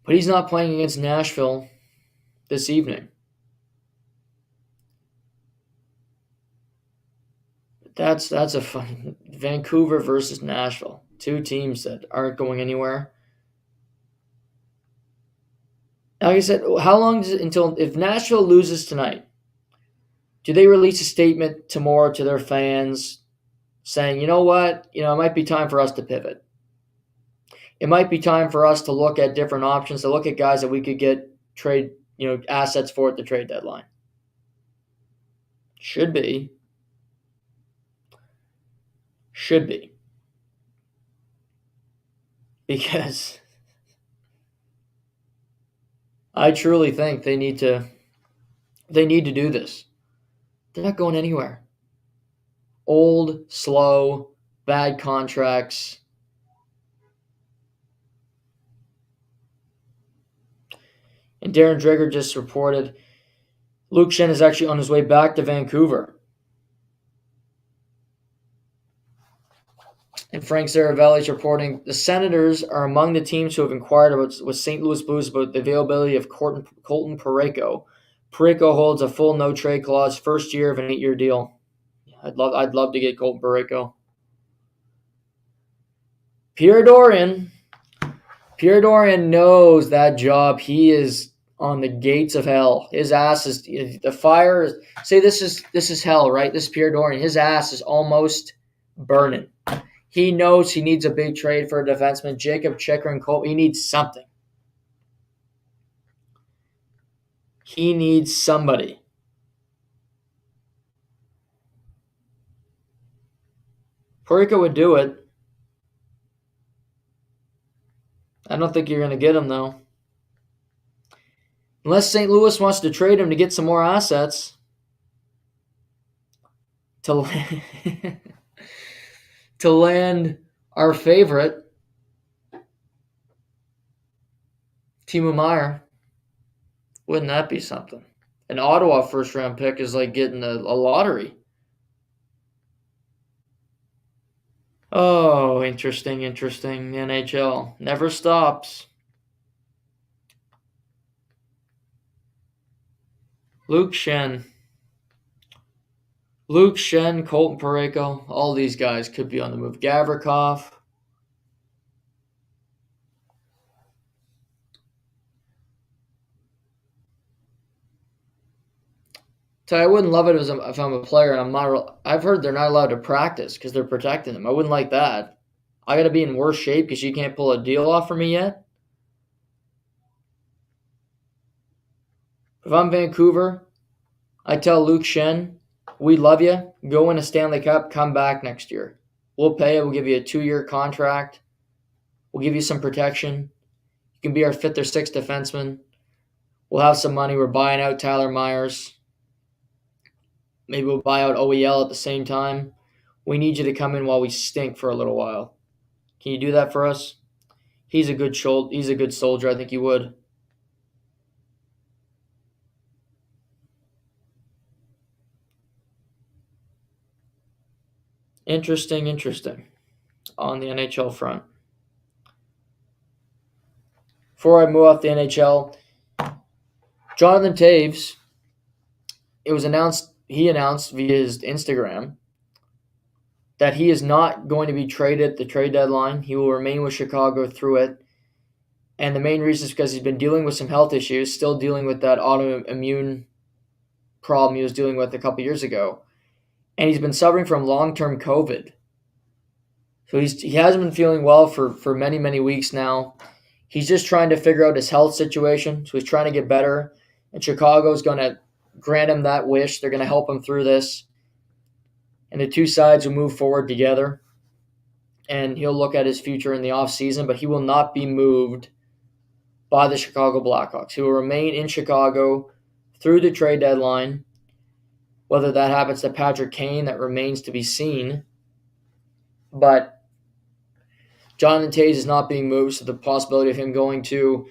But he's not playing against Nashville this evening. That's a fun Vancouver versus Nashville. Two teams that aren't going anywhere. Like I said, how long does it until if Nashville loses tonight? Do they release a statement tomorrow to their fans saying, you know what, it might be time for us to pivot. It might be time for us to look at different options, to look at guys that we could get trade, assets for at the trade deadline. Should be. Because I truly think they need to do this. They're not going anywhere. Old, slow, bad contracts. And Darren Dreger just reported Luke Schenn is actually on his way back to Vancouver. And Frank Zaravelli is reporting the Senators are among the teams who have inquired with St. Louis Blues about the availability of Colton Parayko. Parayko holds a full no-trade clause, first year of an 8-year deal. I'd love to get Colton Parayko. Pierre Dorian knows that job. He is on the gates of hell. His ass is the fire. Say this is hell, right? This is Pierre Dorian. His ass is almost burning. He knows he needs a big trade for a defenseman. Jacob Chychrun, he needs something. He needs somebody. Parayko would do it. I don't think you're going to get him, though. Unless St. Louis wants to trade him to get some more assets. To, to land our favorite, Timo Meier. Wouldn't that be something? An Ottawa first-round pick is like getting a lottery. Oh, interesting. NHL never stops. Luke Schenn, Colton Parayko, all these guys could be on the move. Gavrikov. So I wouldn't love it if I'm a player and I'm not. I've heard they're not allowed to practice because they're protecting them. I wouldn't like that. I got to be in worse shape because you can't pull a deal off for me yet. If I'm Vancouver, I tell Luke Schenn, we love you. Go win a Stanley Cup. Come back next year. We'll pay you. We'll give you a 2-year contract. We'll give you some protection. You can be our 5th or 6th defenseman. We'll have some money. We're buying out Tyler Myers. Maybe we'll buy out OEL at the same time. We need you to come in while we stink for a little while. Can you do that for us? He's a good soldier. I think he would. Interesting on the NHL front. Before I move off the NHL, Jonathan Toews, he announced via his Instagram that he is not going to be traded at the trade deadline. He will remain with Chicago through it. And the main reason is because he's been dealing with some health issues, still dealing with that autoimmune problem he was dealing with a couple years ago. And he's been suffering from long-term COVID. So he hasn't been feeling well for many, many weeks now. He's just trying to figure out his health situation. So he's trying to get better. And Chicago's going to grant him that wish. They're going to help him through this. And the two sides will move forward together. And he'll look at his future in the offseason, but he will not be moved by the Chicago Blackhawks. He will remain in Chicago through the trade deadline. Whether that happens to Patrick Kane, that remains to be seen. But Jonathan Toews is not being moved, so the possibility of him going to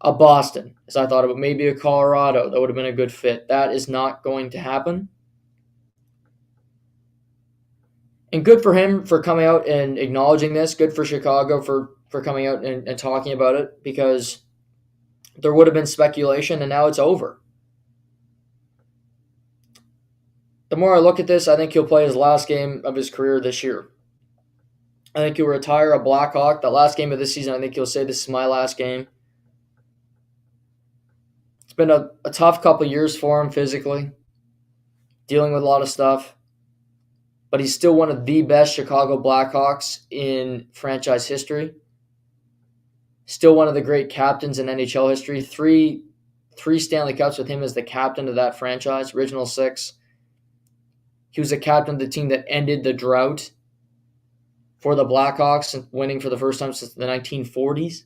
a Boston, as I thought about, maybe a Colorado, that would have been a good fit. That is not going to happen. And good for him for coming out and acknowledging this. Good for Chicago for coming out and talking about it, because there would have been speculation, and now it's over. The more I look at this, I think he'll play his last game of his career this year. I think he'll retire a Blackhawk. The last game of this season, I think he'll say, this is my last game. It's been a tough couple years for him physically, dealing with a lot of stuff. But he's still one of the best Chicago Blackhawks in franchise history. Still one of the great captains in NHL history. Three Stanley Cups with him as the captain of that franchise, original 6. He was the captain of the team that ended the drought for the Blackhawks, winning for the first time since the 1940s.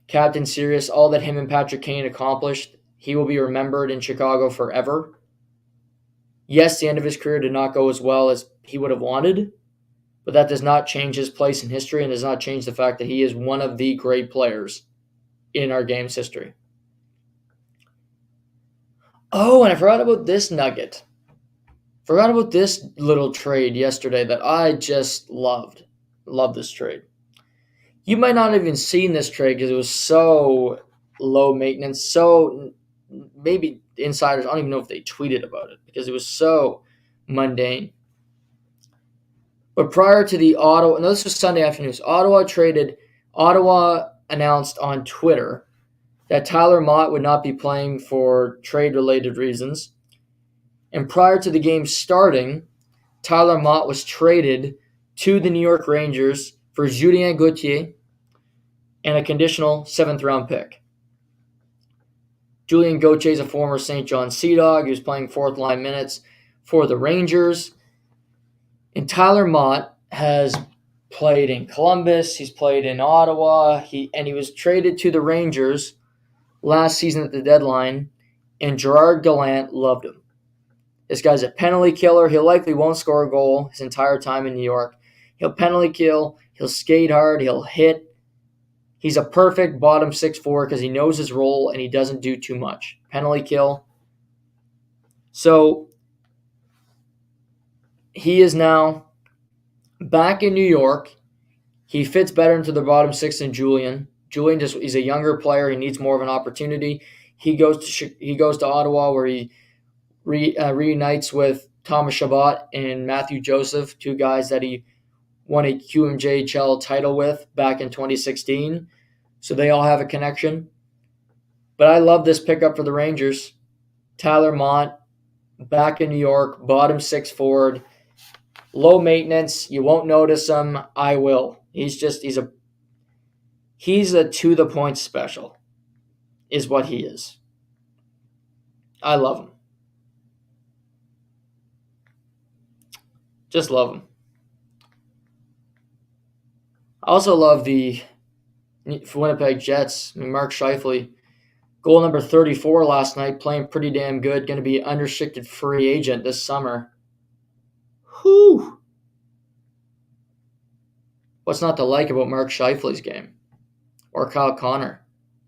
Captain Sirius, all that him and Patrick Kane accomplished, he will be remembered in Chicago forever. Yes, the end of his career did not go as well as he would have wanted, but that does not change his place in history and does not change the fact that he is one of the great players in our game's history. Oh, and I forgot about this nugget. Forgot about this little trade yesterday that I just loved. Love this trade. You might not have even seen this trade because it was so low maintenance, so maybe insiders, I don't even know if they tweeted about it because it was so mundane. But prior to the Ottawa, no, this was Sunday afternoon. Ottawa announced on Twitter that Tyler Mott would not be playing for trade-related reasons. And prior to the game starting, Tyler Mott was traded to the New York Rangers for Julien Gauthier and a conditional 7th-round pick. Julien Gauthier is a former St. John Sea Dog. He was playing 4th-line minutes for the Rangers. And Tyler Mott has played in Columbus. He's played in Ottawa. He was traded to the Rangers last season at the deadline, and Gerard Gallant loved him. This guy's a penalty killer. He likely won't score a goal his entire time in New York. He'll penalty kill. He'll skate hard. He'll hit. He's a perfect bottom six forward because he knows his role and he doesn't do too much. Penalty kill. So he is now back in New York. He fits better into the bottom six than Julian. Julian he's a younger player. He needs more of an opportunity. He goes to Ottawa where he reunites with Thomas Chabot and Matthew Joseph, two guys that he won a QMJHL title with back in 2016. So they all have a connection. But I love this pickup for the Rangers. Tyler Mont, back in New York, bottom six forward, low maintenance. You won't notice him. I will. He's a to the point special, is what he is. I love him. Just love him. I also love the Winnipeg Jets. Mark Scheifele, goal number 34 last night, playing pretty damn good. Going to be an unrestricted free agent this summer. Whew. What's not to like about Mark Scheifele's game? Or Kyle Connor?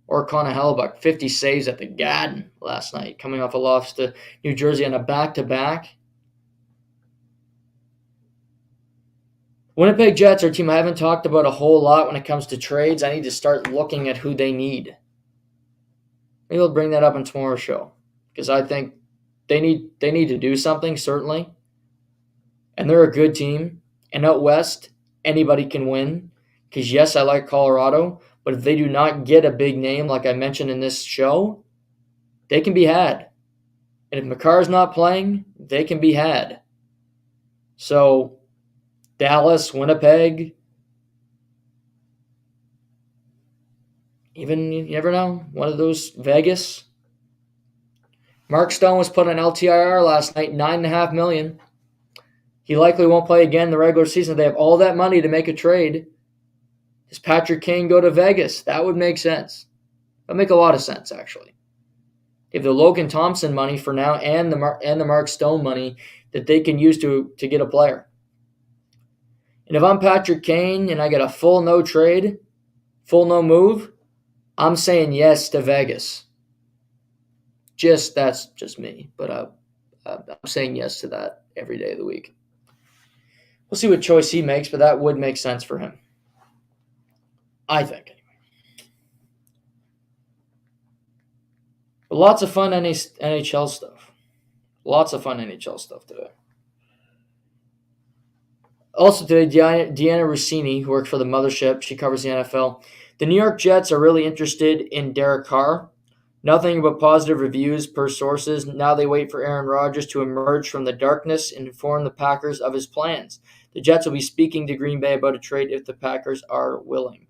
Or Connor Hellebuck? 50 saves at the Garden last night, coming off a loss to New Jersey on a back-to-back. Winnipeg Jets are a team I haven't talked about a whole lot when it comes to trades. I need to start looking at who they need. Maybe I'll bring that up in tomorrow's show because I think they need to do something, certainly. And they're a good team. And out west, anybody can win. Because, yes, I like Colorado, but if they do not get a big name like I mentioned in this show, they can be had. And if Makar's not playing, they can be had. So Dallas, Winnipeg, even, you never know, one of those, Vegas. Mark Stone was put on LTIR last night, $9.5 million. He likely won't play again in the regular season. They have all that money to make a trade. Does Patrick Kane go to Vegas? That would make sense. That would make a lot of sense, actually. If the Logan Thompson money for now and the Mark Stone money that they can use to get a player. And if I'm Patrick Kane and I get a full no trade, full no move, I'm saying yes to Vegas. That's just me, but I'm saying yes to that every day of the week. We'll see what choice he makes, but that would make sense for him. I think, anyway. But lots of fun NHL stuff. Lots of fun NHL stuff today. Also today, Deanna Rossini, who works for the Mothership, she covers the NFL. The New York Jets are really interested in Derek Carr. Nothing but positive reviews per sources. Now they wait for Aaron Rodgers to emerge from the darkness and inform the Packers of his plans. The Jets will be speaking to Green Bay about a trade if the Packers are willing.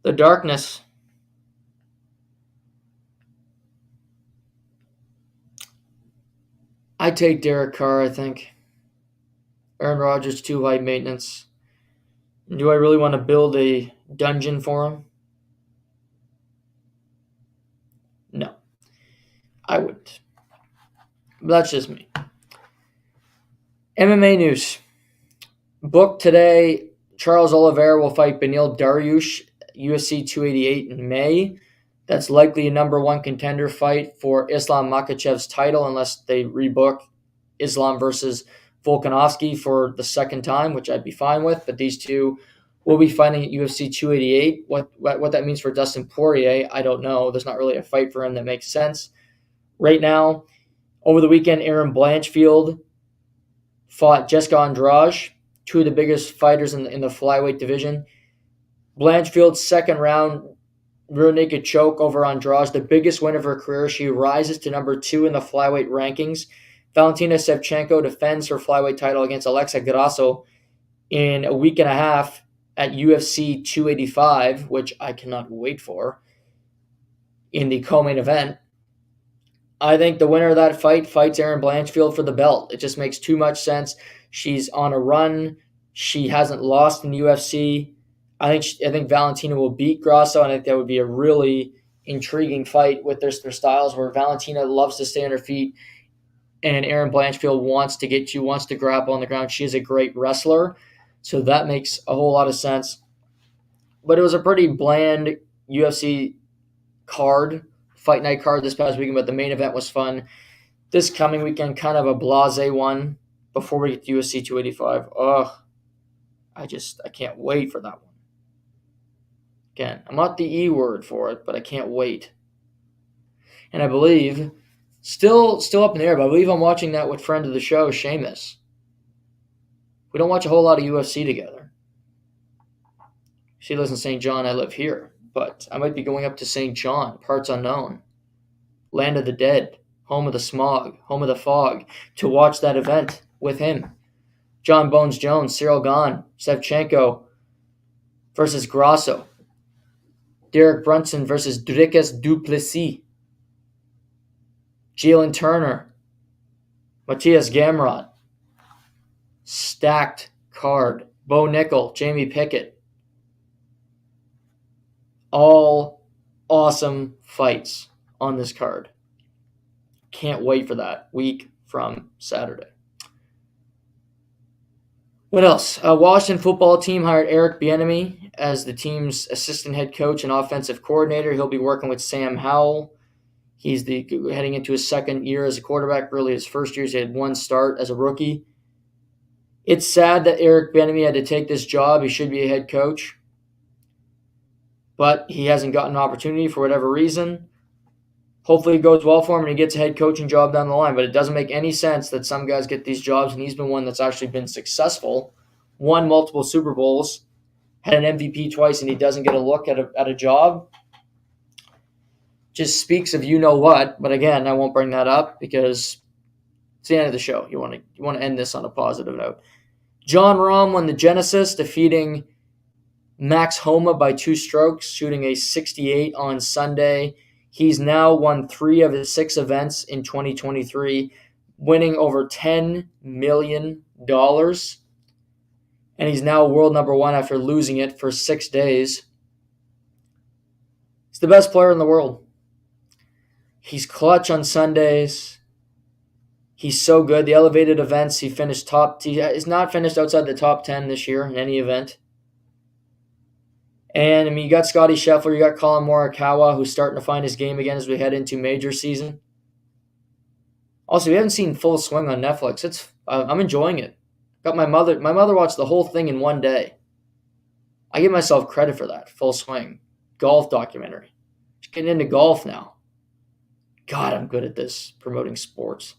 The darkness. I take Derek Carr, I think. Aaron Rodgers, too high maintenance. Do I really want to build a dungeon for him? No. I wouldn't. But that's just me. MMA news. Booked today, Charles Oliveira will fight Beneil Dariush, UFC 288 in May. That's likely a number one contender fight for Islam Makhachev's title unless they rebook Islam versus Volkanovski for the second time, which I'd be fine with. But these two will be fighting at UFC 288. What that means for Dustin Poirier, I don't know. There's not really a fight for him that makes sense. Right now, over the weekend, Aaron Blanchfield fought Jessica Andrade, two of the biggest fighters in the flyweight division. Blanchfield's second round rear naked choke over Andrade, the biggest win of her career. She rises to number 2 in the flyweight rankings. Valentina Shevchenko defends her flyweight title against Alexa Grasso in a week and a half at UFC 285, which I cannot wait for, in the co-main event. I think the winner of that fight fights Erin Blanchfield for the belt. It just makes too much sense. She's on a run. She hasn't lost in the UFC. I think Valentina will beat Grasso, and I think that would be a really intriguing fight with their styles, where Valentina loves to stay on her feet, and Erin Blanchfield wants to grapple on the ground. She is a great wrestler, so that makes a whole lot of sense. But it was a pretty bland UFC card, fight night card this past weekend, but the main event was fun. This coming weekend, kind of a blase one before we get to UFC 285. I can't wait for that one. Again, I'm not the E word for it, but I can't wait. And I believe, still up in the air, but I believe I'm watching that with friend of the show, Seamus. We don't watch a whole lot of UFC together. She lives in St. John, I live here. But I might be going up to St. John, parts unknown, land of the dead, home of the smog, home of the fog, to watch that event with him. John Bones Jones, Cyril Gahn, Shevchenko versus Grasso. Derek Brunson versus Dricus Duplessis. Jalen Turner, Matthias Gamrot. Stacked card. Bo Nickel, Jamie Pickett. All awesome fights on this card. Can't wait for that week from Saturday. What else? Washington football team hired Eric Bieniemy as the team's assistant head coach and offensive coordinator. He'll be working with Sam Howell. He's heading into his second year as a quarterback. Really, his first year, he had one start as a rookie. It's sad that Eric Bieniemy had to take this job. He should be a head coach, but he hasn't gotten an opportunity for whatever reason. Hopefully it goes well for him and he gets a head coaching job down the line. But it doesn't make any sense that some guys get these jobs, and he's been one that's actually been successful, won multiple Super Bowls, had an MVP twice, and he doesn't get a look at a job. Just speaks of you know what. But again, I won't bring that up because it's the end of the show. You want to end this on a positive note. John Rahm won the Genesis, defeating Max Homa by 2 strokes, shooting a 68 on Sunday. He's now won 3 of his 6 events in 2023, winning over $10 million. And he's now world number 1 after losing it for 6 days. He's the best player in the world. He's clutch on Sundays. He's so good. The elevated events, he finished top. He is not finished outside the top 10 this year in any event. And, I mean, you got Scotty Scheffler, you got Colin Morikawa, who's starting to find his game again as we head into major season. Also, we haven't seen Full Swing on Netflix. I'm enjoying it. Got my mother watched the whole thing in one day. I give myself credit for that. Full Swing. Golf documentary. Just getting into golf now. God, I'm good at this, promoting sports.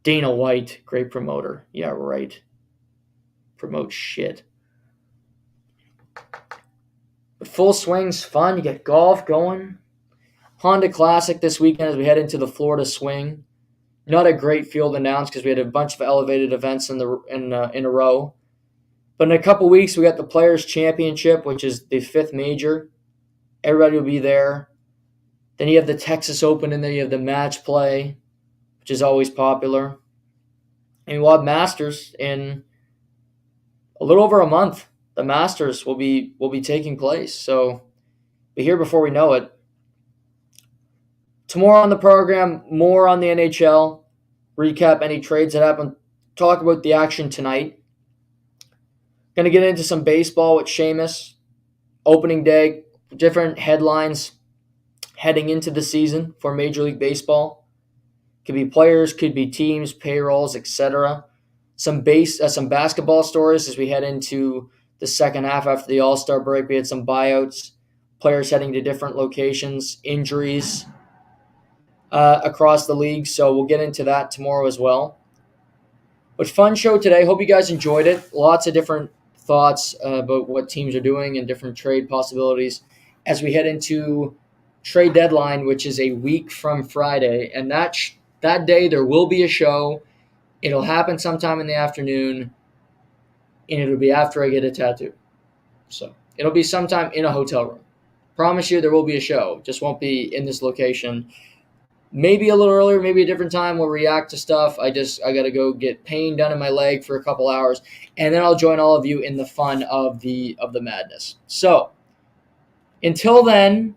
Dana White, great promoter. Yeah, right. Promote shit. But Full Swing's fun. You get golf going. Honda Classic this weekend as we head into the Florida Swing. Not a great field announced because we had a bunch of elevated events in a row. But in a couple weeks, we got the Players' Championship, which is the 5th major. Everybody will be there. Then you have the Texas Open, and then you have the match play, which is always popular. And we'll have Masters in a little over a month. The Masters will be taking place. So we're here before we know it. Tomorrow on the program, more on the NHL. Recap any trades that happened. Talk about the action tonight. Going to get into some baseball with Seamus. Opening day, different headlines heading into the season for Major League Baseball. Could be players, could be teams, payrolls, etc. Some basketball stories as we head into the second half after the All-Star break. We had some buyouts, players heading to different locations, injuries across the league. So we'll get into that tomorrow as well. But fun show today. Hope you guys enjoyed it. Lots of different thoughts about what teams are doing and different trade possibilities as we head into trade deadline, which is a week from Friday. And that day there will be a show. It'll happen sometime in the afternoon, and it'll be after I get a tattoo. So it'll be sometime in a hotel room. Promise you there will be a show. Just won't be in this location. Maybe a little earlier, maybe a different time. We'll react to stuff. I got to go get pain done in my leg for a couple hours, and then I'll join all of you in the fun of the madness. So until then,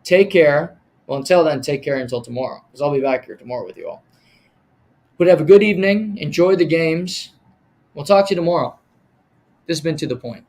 take care. Well, until then, take care until tomorrow, because I'll be back here tomorrow with you all. But have a good evening. Enjoy the games. We'll talk to you tomorrow. This has been To The Point.